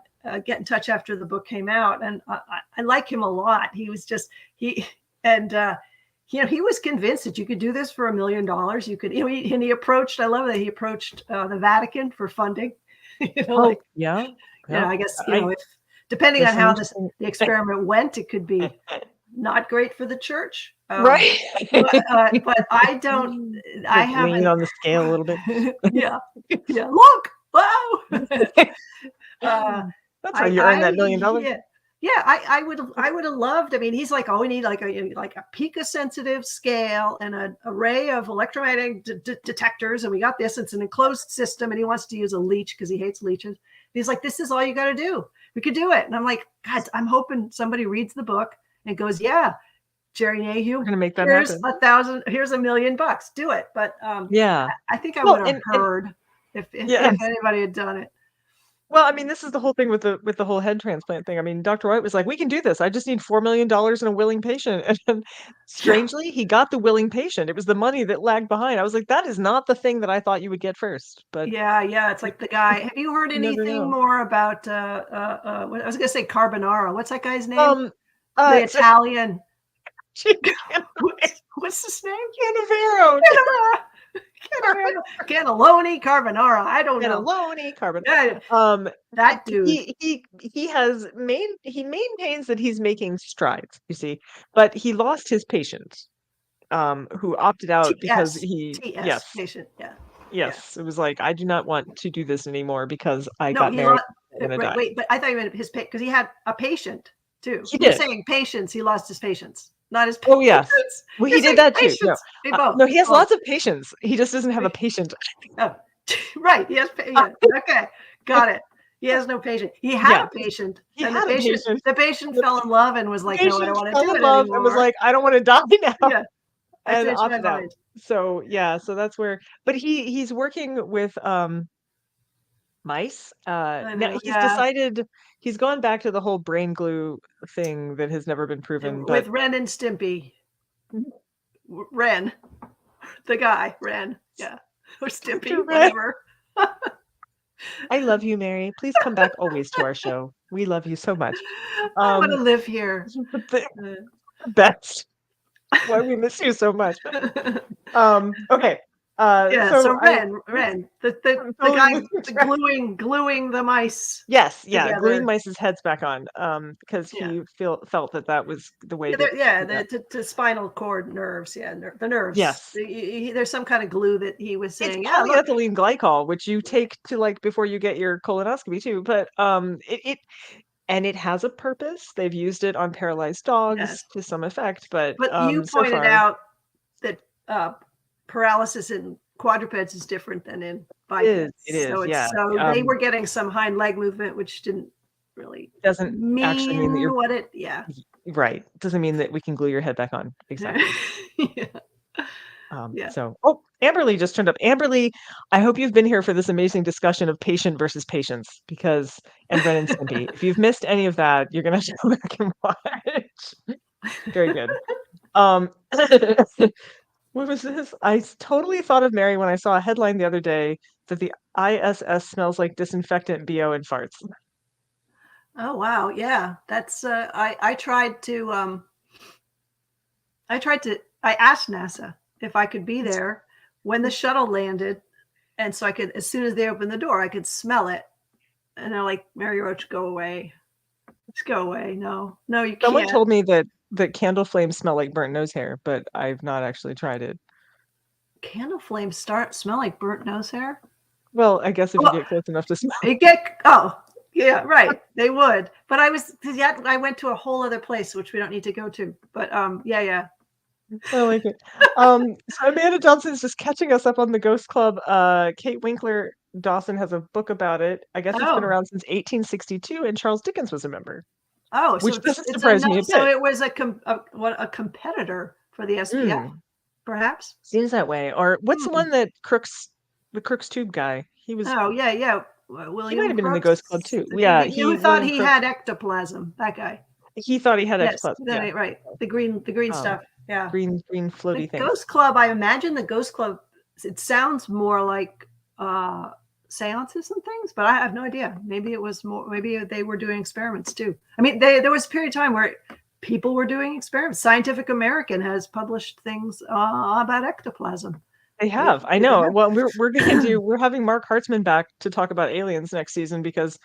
in touch after the book came out, and I like him a lot. He was he was convinced that you could do this for $1 million. You could, and he approached. I love that he approached the Vatican for funding. I guess if depending on how the experiment went, it could be not great for the church. Right. But I don't, I haven't. Lean on the scale a little bit. Yeah. Look. Wow. That's how you earn that $1 million. Yeah. I would have loved. I mean, he's like, we need like a picosensitive scale and an array of electromagnetic detectors, and we got this. It's an enclosed system, and he wants to use a leech because he hates leeches. He's like, this is all you got to do. We could do it. And I'm like, God, I'm hoping somebody reads the book and goes, yeah, Jerry Nahum, we're gonna make that happen. Here's $1 million. Do it. But I think I would have heard if anybody had done it. Well, I mean, this is the whole thing with the whole head transplant thing. I mean, Dr. White was like, we can do this. I just need $4 million and a willing patient. And then, strangely, he got the willing patient. It was the money that lagged behind. I was like, that is not the thing that I thought you would get first. But yeah. It's like the guy. Have you heard anything more about I was gonna say Carbonara. What's that guy's name? The Italian. What's his name? Cannavaro. Cannelloni, Carbonara. I don't know. Cannelloni, Carbonara. That dude. He maintains that he's making strides, you see, but he lost his patients. who opted out because TS patient. Yeah. Yes, it was like, I do not want to do this anymore because I No, got he married. lost. Wait, but I thought you meant his because he had a patient too. He You're did. saying patients. He lost his patients, not his. Oh yes. Well, he did that too. No, he has lots of patients. He just doesn't have a patient. Oh, right. He has. Yeah. Okay, got it. He has no patient. He had a patient. He had a patient. The patient fell in love and was like, "No, I don't want to do it anymore." And was like, "I don't want to die now." Yeah. And opted out. So yeah, so that's where. But he's working with mice. Now he's decided he's gone back to the whole brain glue thing that has never been proven. With Ren and Stimpy. Ren, the guy, Ren, yeah, or Stimpy, whatever. I love you, Mary. Please come back always to our show. We love you so much. I want to live here. The best. Why we miss you so much. Okay. So Ren, the guy gluing the mice. Yes, yeah, gluing mice's heads back on. Because he felt that was the way. The spinal cord nerves. Yeah, the nerves. Yes. There's some kind of glue that he was saying. It's polyethylene glycol, which you take to like before you get your colonoscopy too. But it has a purpose. They've used it on paralyzed dogs to some effect. But you pointed out that paralysis in quadrupeds is different than in bipeds. It is. So they were getting some hind leg movement, which didn't really doesn't actually mean that you're what it. Right. Doesn't mean that we can glue your head back on. Exactly. So, Amberly just turned up. Amberly, I hope you've been here for this amazing discussion of patient versus patients, and Ren and Stimpy. If you've missed any of that, you're gonna have to go back and watch. Very good. What was this? I totally thought of Mary when I saw a headline the other day that the ISS smells like disinfectant, BO, and farts. Oh wow, yeah, that's I asked NASA if I could be there when the shuttle landed, and so I could, as soon as they opened the door, I could smell it, and they're like, "Mary Roach, go away, just go away." No, you can't. Someone told me that candle flames smell like burnt nose hair, but I've not actually tried it. Candle flames smell like burnt nose hair? Well, I guess if you get close enough to smell it. Yeah, right. They would. But I went to a whole other place, which we don't need to go to. But yeah. I like it. So Amanda Johnson is just catching us up on the Ghost Club. Kate Winkler Dawson has a book about it. I guess it's been around since 1862, and Charles Dickens was a member. Oh, which doesn't surprise me a bit. So it was a competitor for the SPF, perhaps. Seems that way. Or what's the one that the Crookes Tube guy? He was. Oh yeah. William he might have been in the Ghost Club too. Yeah, he thought he had ectoplasm. That guy. He thought he had ectoplasm. Yeah. Right. The green stuff. Yeah. Green floaty thing. Ghost Club. I imagine the Ghost Club. It sounds more like seances and things, but I have no idea. Maybe it was more. Maybe they were doing experiments too. I mean, there was a period of time where people were doing experiments. Scientific American has published things about ectoplasm. They have. I know. Well, we're having Mark Hartzman back to talk about aliens next season because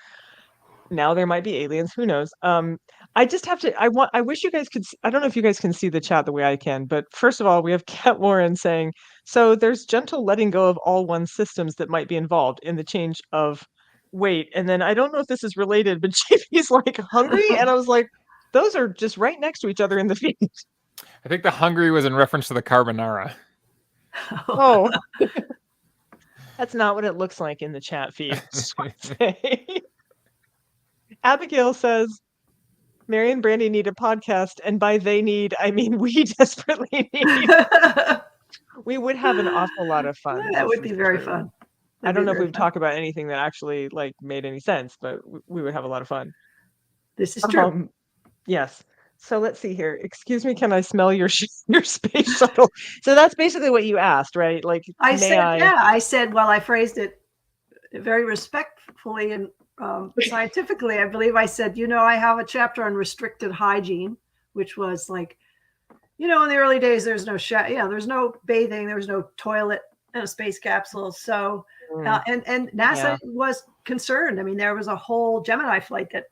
now there might be aliens. Who knows? I just have to. I wish you guys could. I don't know if you guys can see the chat the way I can, but first of all, we have Kat Warren saying, "So there's gentle letting go of all one systems that might be involved in the change of weight." And then I don't know if this is related, but JP's like hungry, and I was like, "Those are just right next to each other in the feed." I think the hungry was in reference to the carbonara. Oh, that's not what it looks like in the chat feed. Abigail says, Mary and Brandy need a podcast, and by they need, I mean we desperately need. We would have an awful lot of fun. That would be very fun. I don't know if we've talked about anything that actually like made any sense, but we would have a lot of fun. This is true. Yes. So let's see here. Excuse me, can I smell your space shuttle? So that's basically what you asked, right? Like I said, well, I phrased it very respectfully and scientifically. I believe I said, I have a chapter on restricted hygiene, which was like, in the early days, there's no there's no bathing, there was no toilet in a space capsule. So and NASA was concerned. I mean, there was a whole Gemini flight that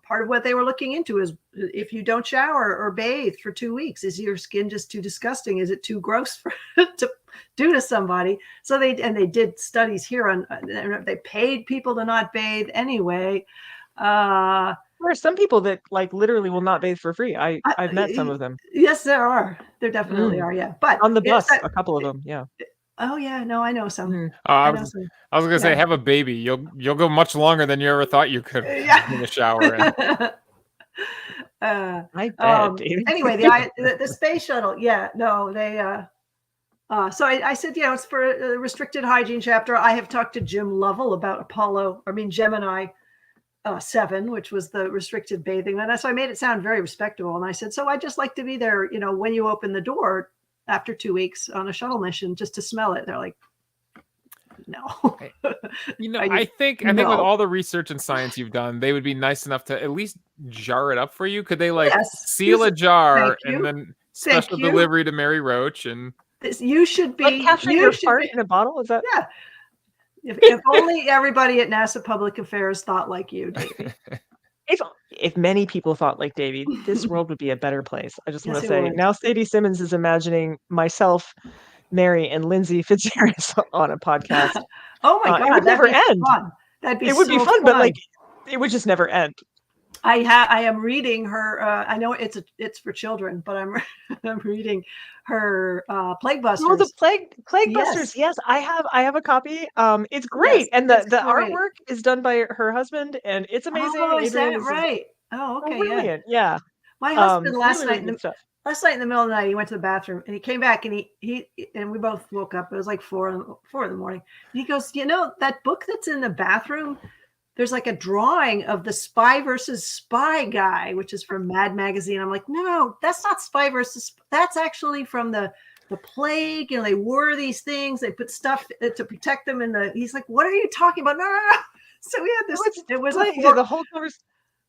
part of what they were looking into is if you don't shower or bathe for 2 weeks, is your skin just too disgusting? Is it too gross to do to somebody? So they did studies here on, they paid people to not bathe anyway. There are some people that like literally will not bathe for free. I've met some of them. Yes, there are. There definitely are. Yeah, but on the bus, a couple of them. Yeah. Oh yeah, no, I know some. I was gonna say, have a baby. You'll go much longer than you ever thought you could in the shower. I bet. Anyway, the space shuttle. Yeah, no, they. So I said, it's for a restricted hygiene chapter. I have talked to Jim Lovell about Gemini 7, which was the restricted bathing. And so I made it sound very respectable. And I said, so I'd just like to be there, when you open the door after 2 weeks on a shuttle mission, just to smell it. They're like, no. I think with all the research and science you've done, they would be nice enough to at least jar it up for you. Could they seal a jar and then special delivery to Mary Roach? And you should be like capturing your fart in a bottle. Is that? Yeah. If only everybody at NASA Public Affairs thought like you, Davey. If many people thought like Davey, this world would be a better place. I just want to say, now Sadie Simmons is imagining myself, Mary, and Lindsay Fitzgerald on a podcast. Oh my God, it would never end. Fun. That'd be it would be fun, but like it would just never end. I am reading her. I know it's for children, but I'm reading her Plague Busters. Oh, the Plague Busters. Yes, I have a copy. It's great, and the artwork is done by her husband, and it's amazing. Oh, is that right? Oh, okay, brilliant. Yeah. My husband last night in the middle of the night, he went to the bathroom and he came back and he and we both woke up. It was like 4 in the morning. And he goes, that book that's in the bathroom, there's like a drawing of the Spy versus Spy guy, which is from Mad Magazine. I'm like, no, that's not Spy versus. That's actually from the plague. They wore these things. They put stuff to protect them. He's like, what are you talking about? No. So we had this. It was the whole conversation.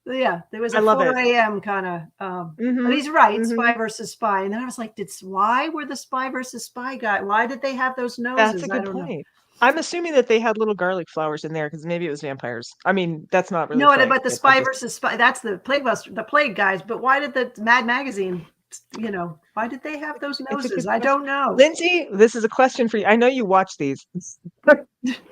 Yeah, there was a 4 a.m. kind of. But he's right, Spy versus Spy. And then I was like, why were the Spy versus Spy guy? Why did they have those noses? That's a good point. I'm assuming that they had little garlic flowers in there because maybe it was vampires. I mean, that's not really. No, but the Spy versus Spy, that's the Plague Buster, the Plague guys. But why did the Mad Magazine, why did they have those noses? I don't know. Lindsay, this is a question for you. I know you watch these.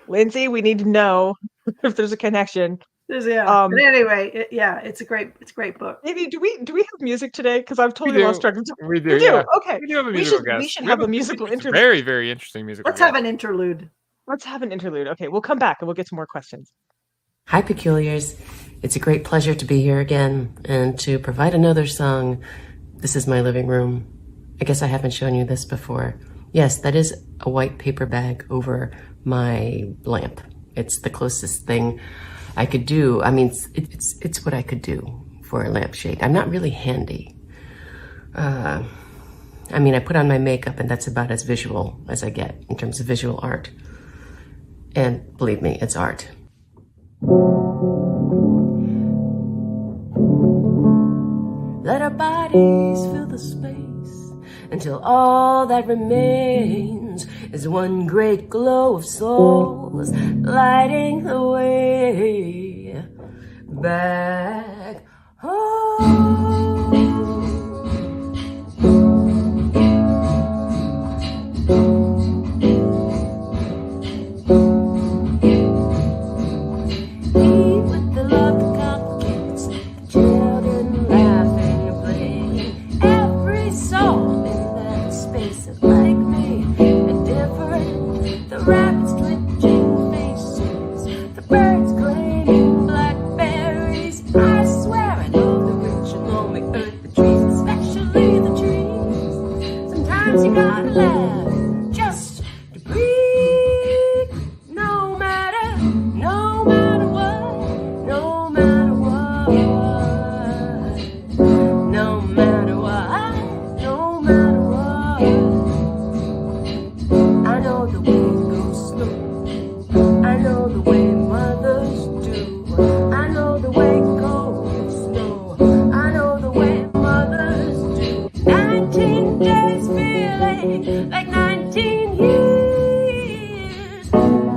Lindsay, we need to know if there's a connection. But anyway, it's a great book. Maybe do we have music today? Because I've totally lost track of time. We do. Yeah. Okay. We do have a musical guest. We should have a musical interlude. Very, very interesting musical. Let's have an interlude. Okay, we'll come back and we'll get some more questions. Hi, Peculiars. It's a great pleasure to be here again and to provide another song. This is my living room. I guess I haven't shown you this before. Yes, that is a white paper bag over my lamp. It's the closest thing I could do. I mean, it's what I could do for a lampshade. I'm not really handy. I put on my makeup and that's about as visual as I get in terms of visual art. And believe me, it's art. Let our bodies fill the space until all that remains is one great glow of souls lighting the way back home.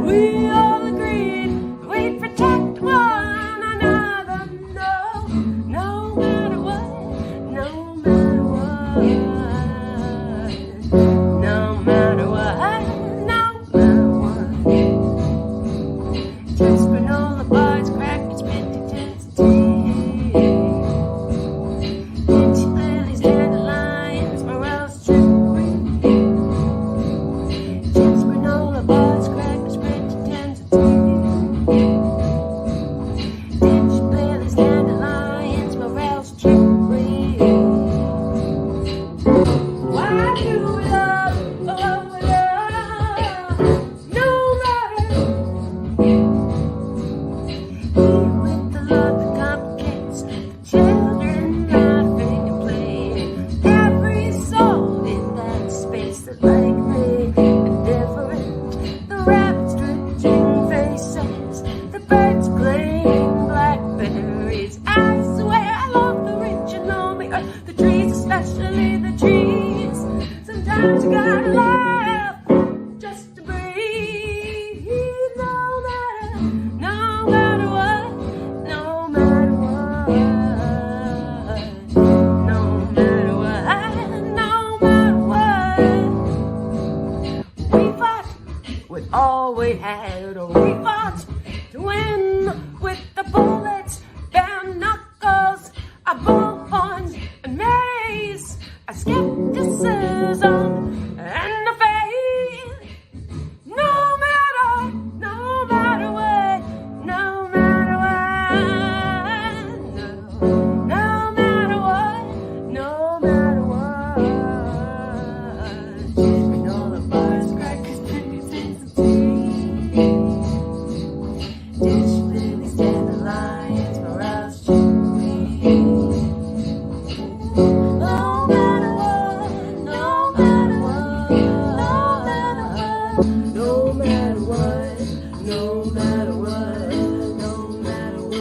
We all agreed we'd protect one another. No. Sometimes you gotta laugh just to breathe. No matter what, no matter what, no matter what. We fought with all we had. We fought to win with the bullets, bare knuckles, a bullhorns and mace, a skepticism and a faith. No matter what, no matter what, no matter what, no matter what. We know the bars, crackers, pennies, and tea. Dish lilies, dandelions, morels, chili. No matter what, no matter what, no matter what, no matter what,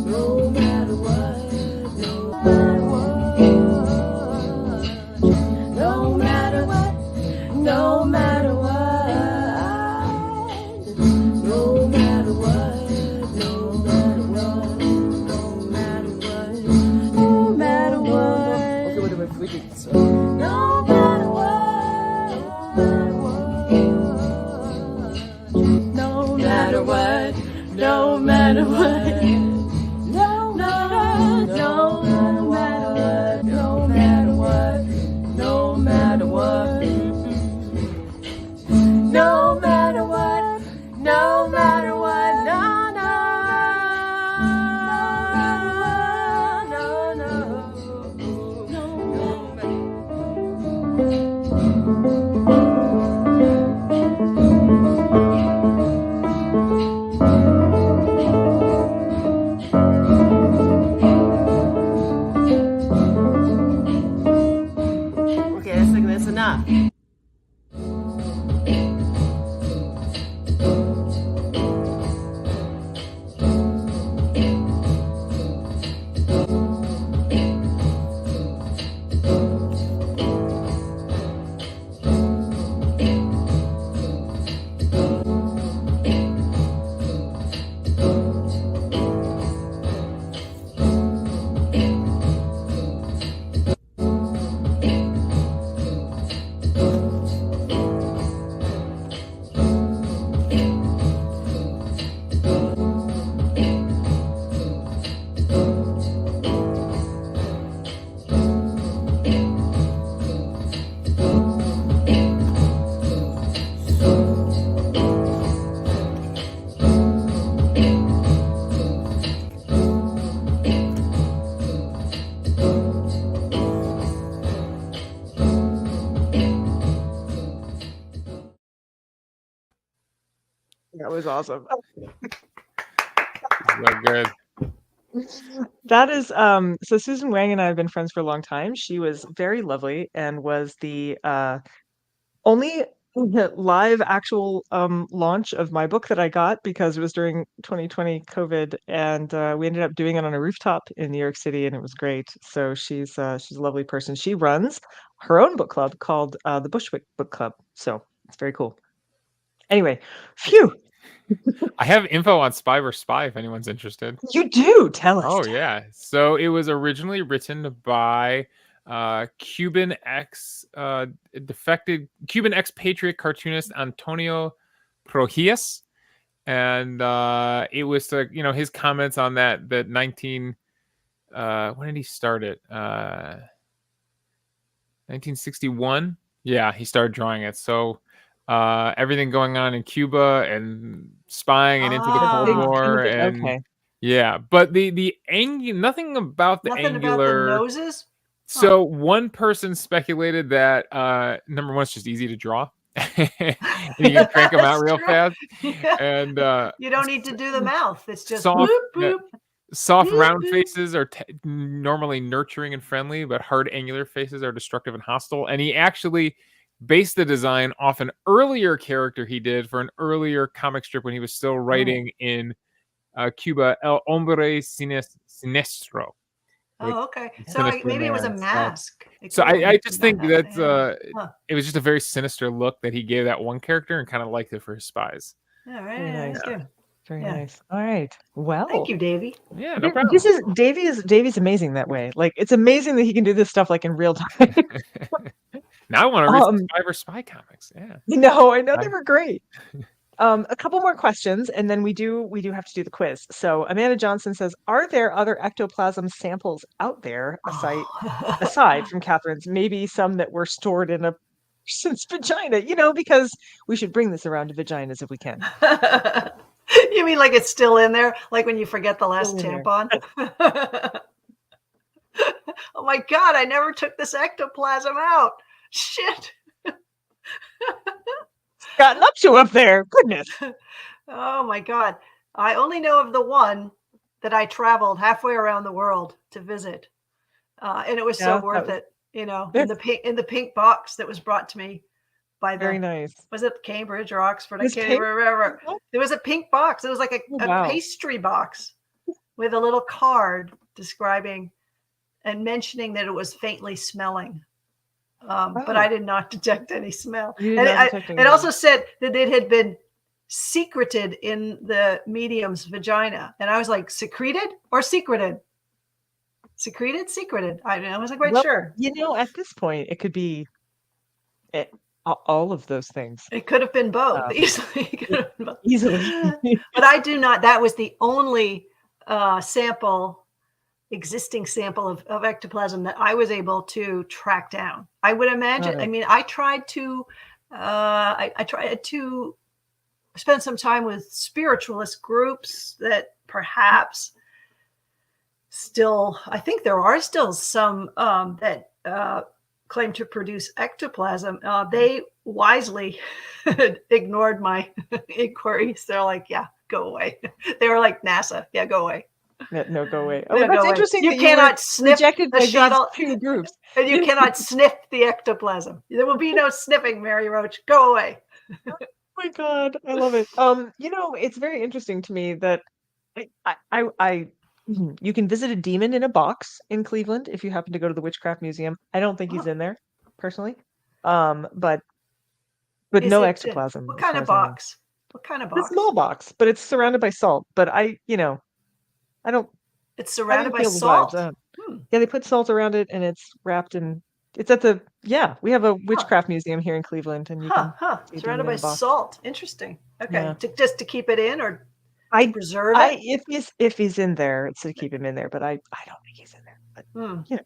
no matter what, no matter what, no matter what, no matter what, no matter what, no matter what, no matter what, no matter what, no matter what. Okay, what if we did so? No matter what, no matter what, no matter what, no matter, no matter, no matter what, no matter what, no matter what, no matter what, no, no, no, no. Okay, I think that's enough. That was awesome. So good. That is so Susan Hwang and I have been friends for a long time. She was very lovely and was the only live actual launch of my book that I got because it was during 2020 COVID, and we ended up doing it on a rooftop in New York City, and it was great. So she's a lovely person. She runs her own book club called the Bushwick Book Club. So it's very cool. Anyway, phew. I have info on Spy vs. Spy if anyone's interested. You do? Tell us. Oh, yeah. So it was originally written by Cuban defected Cuban expatriate cartoonist Antonio Prohias. And it was his comments on that 19 when did he start it? 1961. Yeah, he started drawing it. So everything going on in Cuba and spying and into the Cold War, and okay. yeah, but the nothing about the angular about the noses. So one person speculated that number one, it's just easy to draw. You can crank them out real fast, and you don't need to do the mouth. It's just soft, boop, boop. Soft round faces are normally nurturing and friendly, but hard angular faces are destructive and hostile. And he actually based the design off an earlier character he did for an earlier comic strip when he was still writing in Cuba, El Hombre Sinestro. with Oh, okay. So sinister maybe it was a man. mask. So I just think that Huh. it was just a very sinister look that he gave that one character, and kind of liked it for his spies. All right. Very nice. Thank you. Very Yeah. nice. All right. Well, Thank you, Davey. Yeah, no problem. this is Davey's amazing that way. Like, it's amazing that he can do this stuff like in real time. Now I want to read some spy comics. Yeah. I know they were great. A couple more questions, and then we do have to do the quiz. So Amanda Johnson says, "Are there other ectoplasm samples out there aside from Catherine's? Maybe some that were stored in a person's vagina? Because we should bring this around to vaginas if we can." You mean like it's still in there? Like when you forget the last tampon? Oh my God, I never took this ectoplasm out. Shit. Gotten up to up there. Goodness. Oh my God. I only know of the one that I traveled halfway around the world to visit. And it was so worth it, in the pink box that was brought to me by very nice. Was it Cambridge or Oxford? I can't even remember. There was a pink box. It was like a pastry box with a little card describing and mentioning that it was faintly smelling. But I did not detect any smell. It also said that it had been secreted in the medium's vagina. And I was like, secreted or secreted? Secreted. I wasn't quite sure. At this point, it could be all of those things. It could have been both, easily. Easily. But I do not. That was the only existing sample of ectoplasm that I was able to track down. I would imagine. I mean, I tried to spend some time with spiritualist groups that perhaps still, I think there are still some that claim to produce ectoplasm. They wisely ignored my inquiries. They're like, yeah, go away. They were like, NASA, yeah, go away. No, go away. Oh, that's interesting. You cannot sniff the shuttle. Two groups. And you cannot sniff the ectoplasm. There will be no sniffing, Mary Roach. Go away. Oh my God, I love it. It's very interesting to me that you can visit a demon in a box in Cleveland if you happen to go to the Witchcraft Museum. I don't think he's in there personally. But no ectoplasm. What kind of box? A small box, but it's surrounded by salt. But I don't. It's surrounded by salt. Yeah, they put salt around it, and it's wrapped in. It's at the we have a witchcraft museum here in Cleveland, and you can surrounded by salt. Interesting. Okay, just to keep it in, or preserve it. If he's in there, it's to keep him in there. But I don't think he's in there. But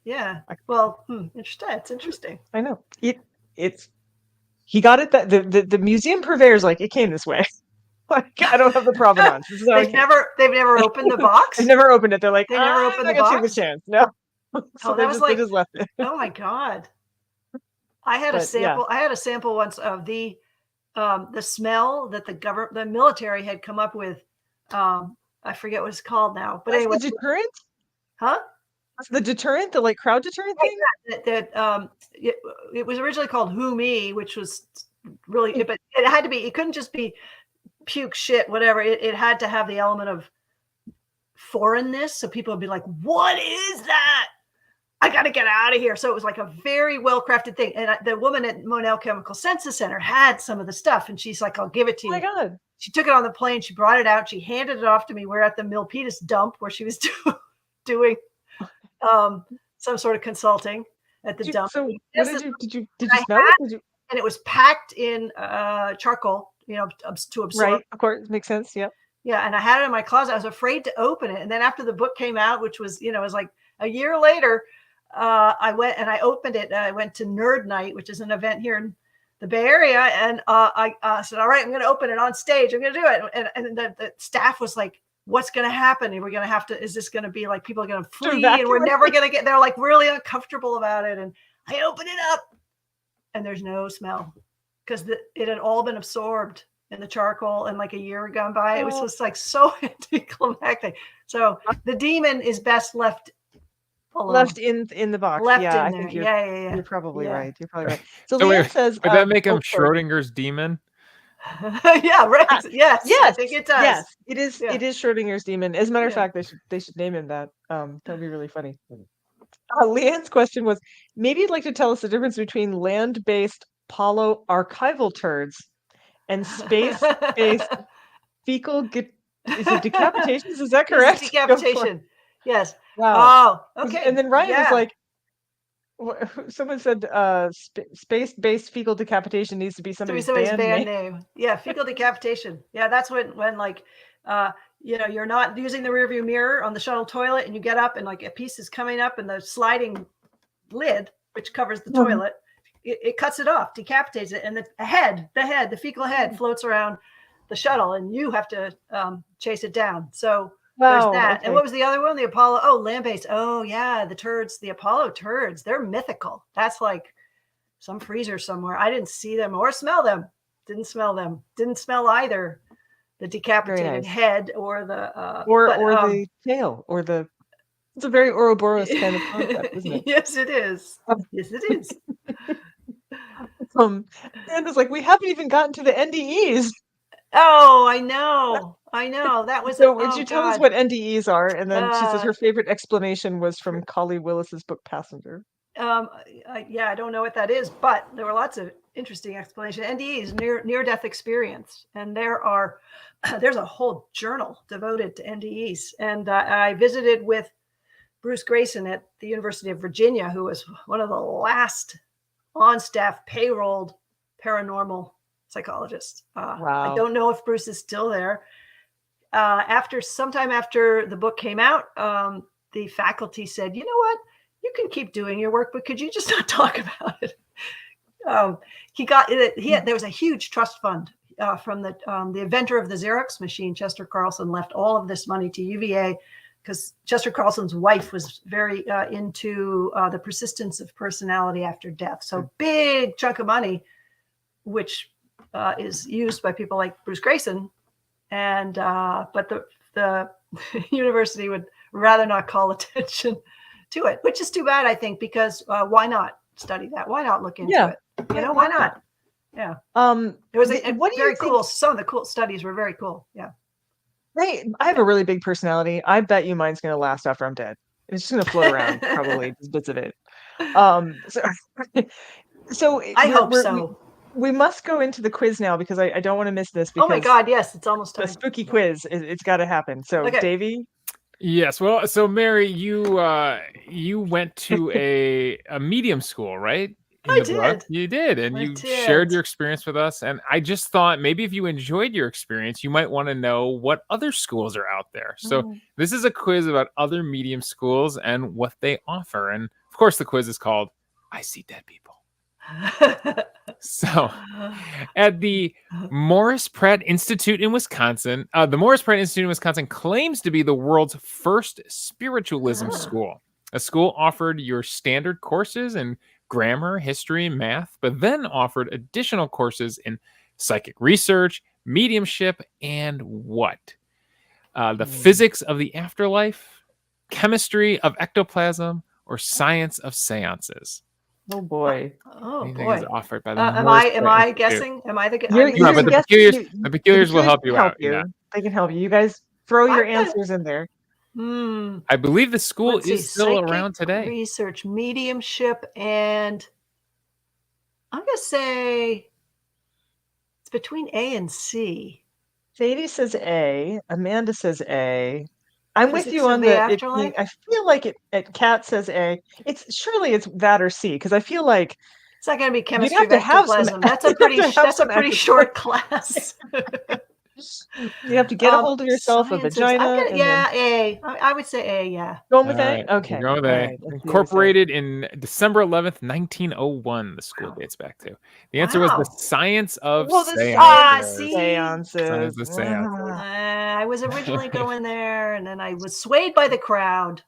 yeah. Well, interesting. It's interesting. I know he got it. That the museum purveyor's like, it came this way. Like, I don't have the provenance. They've never opened the box. They've never opened it. They're like, they never opened the box. Take the chance. No. So they just left it. Oh my God! I had a sample. I had a sample once of the smell that the military had come up with. I forget what it's called now. But anyway, the deterrent. Huh? The deterrent, the like crowd deterrent thing. It was originally called Who Me, which was really, but it had to be. It couldn't just be puke, shit, whatever. It had to have the element of foreignness, so people would be like, what is that? I got to get out of here. So it was like a very well crafted thing. And the woman at Monell Chemical Senses Center had some of the stuff, and she's like, I'll give it to you. Oh my God. She took it on the plane, she brought it out, she handed it off to me. We're at the Milpitas dump where she was doing some sort of consulting at the dump. So did you smell it? And it was packed in charcoal, to absorb. Right, of course, makes sense. Yep. Yeah, and I had it in my closet. I was afraid to open it. And then after the book came out, which was, it was like a year later, I went and I opened it. I went to Nerd Night, which is an event here in the Bay Area. And I said, all right, I'm going to open it on stage. I'm going to do it. And the staff was like, what's going to happen? And we're going to have to, is this going to be like people are going to flee and we're never going to get, they're like really uncomfortable about it. And I open it up and there's no smell because it had all been absorbed in the charcoal, and like a year had gone by. It was just like so anticlimactic. So the demon is best left alone. Left in the box. Left yeah, in I think there. You're probably right. You're probably right. So Leanne says, would that make him Schrodinger's demon? Yeah, right. Yes, I think it does. Yes, it is. Yeah. It is Schrodinger's demon. As a matter of fact, they should name him that. That'd be really funny. Leanne's question was, maybe you'd like to tell us the difference between land-based Apollo archival turds and space-based fecal is it decapitations? Is that This is correct? Go for it. decapitation. Yes. Wow. Oh, okay. And then Ryan was Yeah. like, someone said space-based fecal decapitation needs to be somebody's band name. Yeah, fecal decapitation. Yeah, that's when like you're not using the rearview mirror on the shuttle toilet and you get up and like a piece is coming up and the sliding lid, which covers the toilet, it cuts it off, decapitates it, and the fecal head floats around the shuttle and you have to chase it down. So there's that. Okay. And what was the other one? The Apollo. Oh, land-based. Oh, yeah, the turds, the Apollo turds. They're mythical. That's like some freezer somewhere. I didn't see them or smell them. Didn't smell them. Didn't smell either the decapitated head or the the tail or the. It's a very Ouroboros kind of concept, isn't it? Yes, it is. Yes, it is. And it's like we haven't even gotten to the NDEs. Oh, I know. That was so. Would you tell us what NDEs are? And then she says her favorite explanation was from Collie Willis's book Passenger. I don't know what that is, but there were lots of interesting explanations. NDEs, near-death experience, and there's a whole journal devoted to NDEs. And I visited with Bruce Grayson at the University of Virginia, who was one of the last on-staff payrolled paranormal psychologist. Wow. I don't know if Bruce is still there. Sometime after the book came out, the faculty said, you know what, you can keep doing your work, but could you just not talk about it? There was a huge trust fund from the inventor of the Xerox machine, Chester Carlson, left all of this money to UVA because Chester Carlson's wife was very into the persistence of personality after death. So big chunk of money, which is used by people like Bruce Grayson, and but the university would rather not call attention to it, which is too bad, I think, because why not study that? Why not look into it? Why not? Yeah. It was very cool. Some of the cool studies were very cool. Yeah. Right. I have a really big personality. I bet you mine's going to last after I'm dead. It's just going to float around, probably just bits of it. So I hope so. We must go into the quiz now because I don't want to miss this. Because oh my God, yes, it's almost time. The spooky quiz, it's got to happen. So, okay. Davey? Yes. Well, so Mary, you went to a medium school, right? I did. You did, and you shared your experience with us. And I just thought maybe if you enjoyed your experience, you might want to know what other schools are out there. So this is a quiz about other medium schools and what they offer. And of course, the quiz is called I See Dead People. So at the Morris Pratt Institute in Wisconsin, the Morris Pratt Institute in Wisconsin claims to be the world's first spiritualism school. A school offered your standard courses in grammar, history, math, but then offered additional courses in psychic research, mediumship, and the physics of the afterlife, chemistry of ectoplasm, or science of seances. Oh boy! Is offered by the am I guessing? Am I the guess? No, but the peculiars will help you out. Yeah. They can help you. You guys throw your answers in there. I believe the school is still around today. Research, mediumship, and I'm gonna say it's between A and C. Sadie says A. Amanda says A. I'm with you on the afterlife. I feel like Kat says A. It's that or C because I feel like it's not going to be chemistry of ectoplasm. That's a pretty short class. You have to get a hold of yourself, a vagina. A. I would say A. Yeah. Going with A. Okay. Go with A. Right, incorporated in December 11th, 1901. The school dates back to. The answer was the science of seances. Seances. I was originally going there, and then I was swayed by the crowd.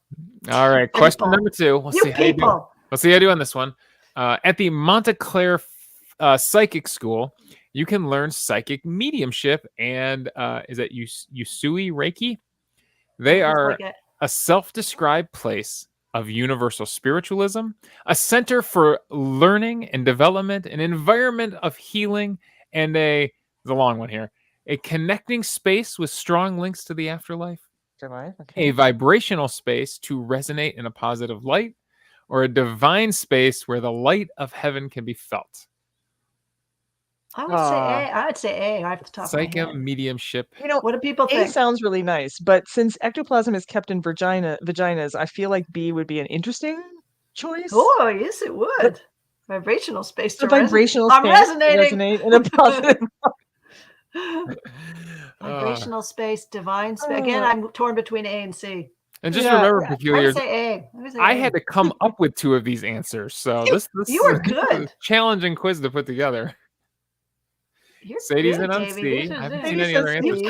All right. Question number 2. We'll see how you do. Let's see how you do on this one. At the Montclair Psychic School, you can learn psychic mediumship and is that Usui Reiki? They are a self-described place of universal spiritualism, a center for learning and development, an environment of healing, and the long one here, a connecting space with strong links to the afterlife, a vibrational space to resonate in a positive light, or a divine space where the light of heaven can be felt? I would say A. I would say A off the top of my Psychic head. mediumship. What do people A think? sounds really nice, but since ectoplasm is kept in vaginas, I feel like B would be an interesting choice. Oh, yes, it would. Vibrational space to vibrational I'm space resonating. to resonate in a positive. Vibrational space, divine space. Again, I'm torn between A and C. And just remember, peculiars. I had to come up with 2 of these answers, so this you were good. is a challenging quiz to put together. You're Sadie's good, in on Davey. C. I haven't seen any other answers.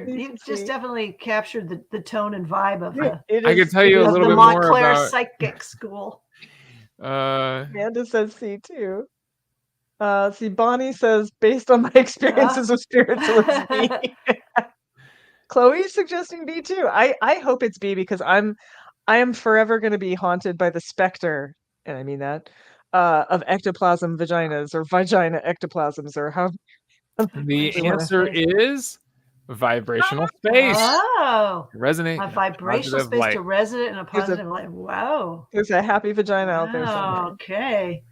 You've just definitely captured the tone and vibe of I can tell you a little bit more Montclair about Psychic School. Amanda says C too. See, Bonnie says, based on my experiences with spirits, it was B. Chloe's suggesting B too. I hope it's B because I am forever going to be haunted by the specter, and I mean that, of ectoplasm vaginas or vagina ectoplasms or how. The answer is vibrational space. Oh, Resonate. A vibrational space light. to resonate in a positive light. Wow. There's a happy vagina out there somewhere. Okay.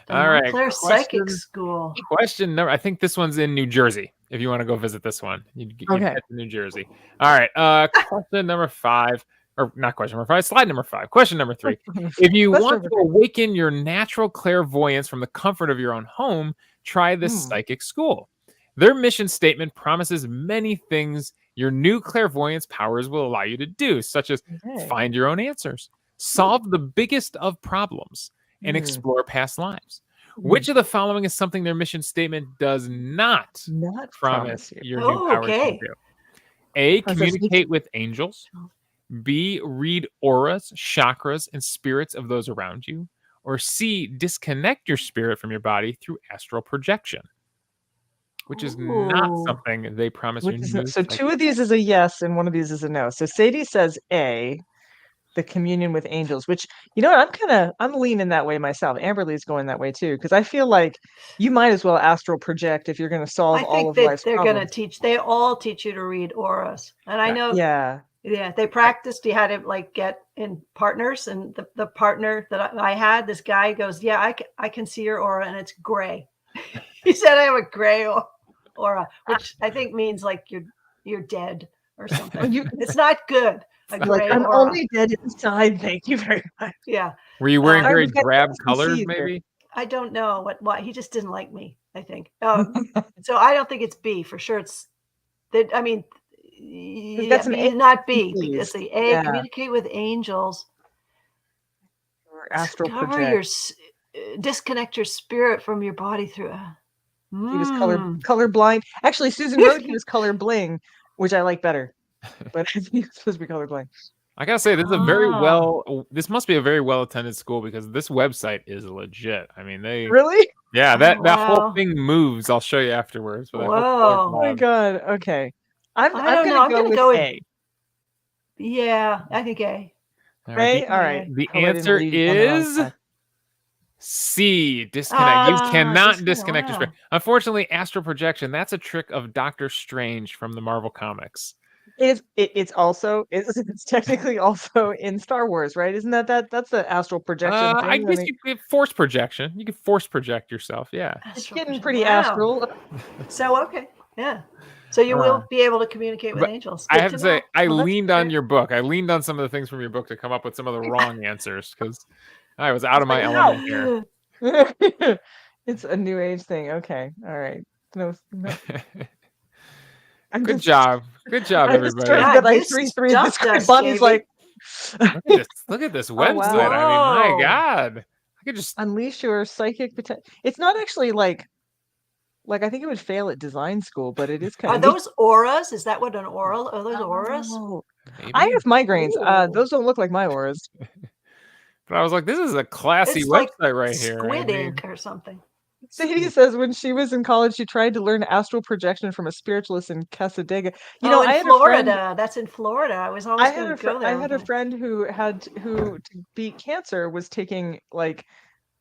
The All right. Montclair Psychic School. Question number. I think this one's in New Jersey. If you want to go visit this one, you head to New Jersey. All right. Question number 5. Or not question number 5, slide number 5. Question number 3. If you want to awaken your natural clairvoyance from the comfort of your own home, try this psychic school. Their mission statement promises many things your new clairvoyance powers will allow you to do, such as find your own answers, solve the biggest of problems, and explore past lives. Which of the following is something their mission statement does not promise your new powers to do? A, communicate with angels. B, read auras, chakras, and spirits of those around you. Or C, disconnect your spirit from your body through astral projection. Which is not something they promise your new. So 2 of these is a yes and 1 of these is a no. So Sadie says A, the communion with angels, which, you know what, I'm leaning that way myself. Amberly's going that way too, because I feel like you might as well astral project if you're going to solve all of life's they're problems. going to teach. They all teach you to read auras, and I know. Yeah. They practiced. You had to like get in partners, and the partner that I had, this guy goes, "Yeah, I can see your aura, and it's gray." He said, "I have a gray aura," which I think means like you're dead or something. It's not good. I'm only dead inside. Thank you very much. Yeah. Were you wearing very drab colors? Maybe. I don't know what he just didn't like me. I think. So I don't think it's B for sure. It's that. I mean. That's an A, not B, because the A, communicate with angels, or astral project. Disconnect your spirit from your body through. He was color blind. Actually, Susan wrote he was color bling, which I like better. But he was supposed to be color blind. I gotta say, this is this must be a very well attended school because this website is legit. I mean, they really, that whole thing moves. I'll show you afterwards. Whoa! Oh my god. Okay. I'm going to go with A. Yeah, I think A. All right. The answer is C. Disconnect. You cannot disconnect your spirit. Unfortunately, astral projection, that's a trick of Doctor Strange from the Marvel Comics. It's technically also in Star Wars, right? Isn't that's the astral projection thing? I guess you could force projection. You could force project yourself. Yeah. It's getting pretty astral. So, okay. Yeah. So you will be able to communicate with angels. I have to say, I leaned on your book. I leaned on some of the things from your book to come up with some of the wrong answers because I was out of my element here. It's a new age thing. Okay. All right. No. Good job, everybody. Bonnie's like, look at this website. Wow. I mean, my God. I could just unleash your psychic potential. It's not actually like I think it would fail at design school, but it is kind of. Are those auras? Is that what an aura? Are those auras? I have migraines. Those don't look like my auras. But I was like, this is a classy website right here. Squid ink or something. Sadie says when she was in college, she tried to learn astral projection from a spiritualist in Casadega. I had Florida. That's in Florida. I was always going to go there. I had a friend who to beat cancer was taking like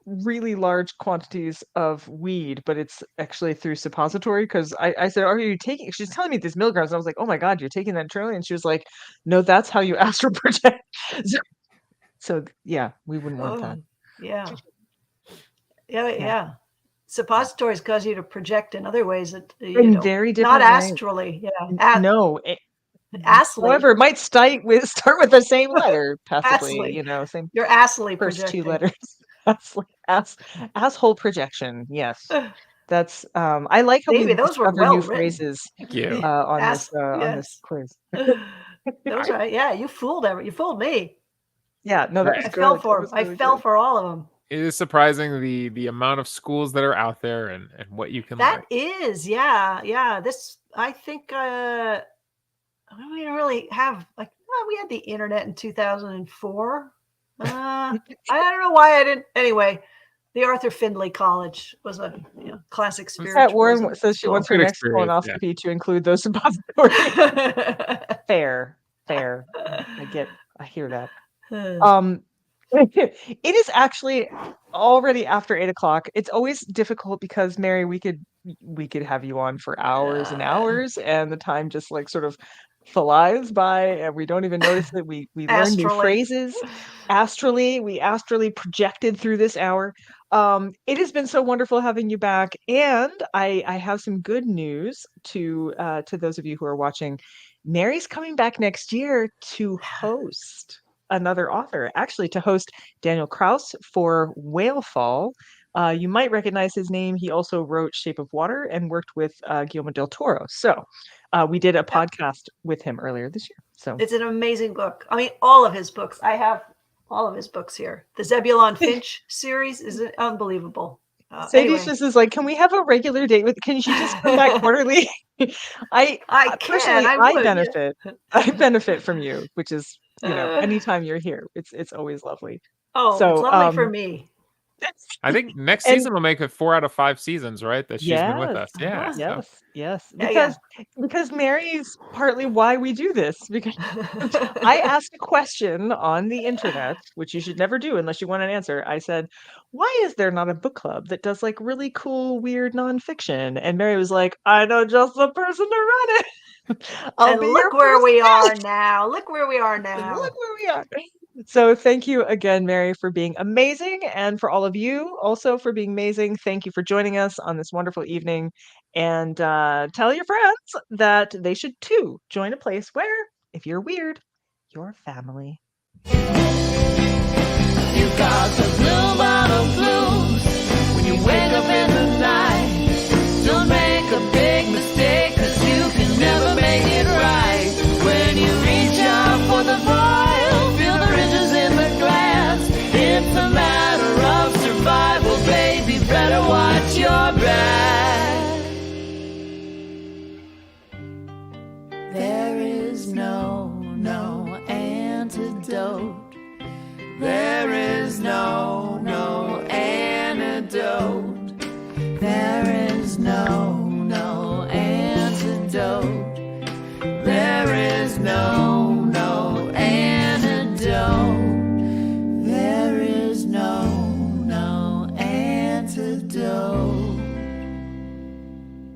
really large quantities of weed, but it's actually through suppository because I said, are you taking, she's telling me these milligrams, and I was like, oh my god, you're taking that trillion, and she was like, no, that's how you astral project. So yeah, we wouldn't want that. Yeah. Yeah. Suppositories cause you to project in other ways that in very different not ways. astrally. Yeah. No. Astly. However, it might start with the same letter, possibly. Astly. Same You're astly first projecting. two letters. Asshole projection. Yes. That's I like how we Maybe those were discover new well written. phrases Thank you. on this Yes. quiz. Those are yeah. You fooled me. Yeah, no, that was I good. fell for That was them. I really fell good. for all of them. It is surprising the amount of schools that are out there and what you can That learn. is, yeah. This, I think, we didn't really have we had the internet in 2004. I don't know why I didn't. Anyway, the Arthur Findlay College was a classic Pat Warren spiritualism says she wants her Good next experience, yeah. colonoscopy to include those suppositories. Fair. I hear that. It is actually already after 8:00. It's always difficult because Mary, we could have you on for hours and hours, and the time just sort of flies by, and we don't even notice that we learn new Astrally. phrases. We astrally projected through this hour. It has been so wonderful having you back, and I have some good news to those of you who are watching. Mary's coming back next year to host another author, actually to host Daniel Kraus for Whale Fall. You might recognize his name. He also wrote Shape of Water and worked with Guillermo del Toro. So we did a podcast with him earlier this year. So it's an amazing book. I mean, all of his books. I have all of his books here. The Zebulon Finch series is unbelievable. Sadie's just is like, can we have a regular date can she just come back quarterly? I personally, I benefit. Yeah. I benefit from you, which is, anytime you're here, it's always lovely. Oh, so, it's lovely for me. I think next season will make it 4 out of 5 seasons, right? That she's been with us. Yeah. Yes. Because Mary's partly why we do this. Because I asked a question on the internet, which you should never do unless you want an answer. I said, why is there not a book club that does really cool, weird nonfiction? And Mary was like, I know just the person to run it. Look where we are now. Look where we are. So thank you again, Mary, for being amazing, and for all of you also for being amazing. Thank you for joining us on this wonderful evening, and tell your friends that they should too join a place where, if you're weird, you're family. You got the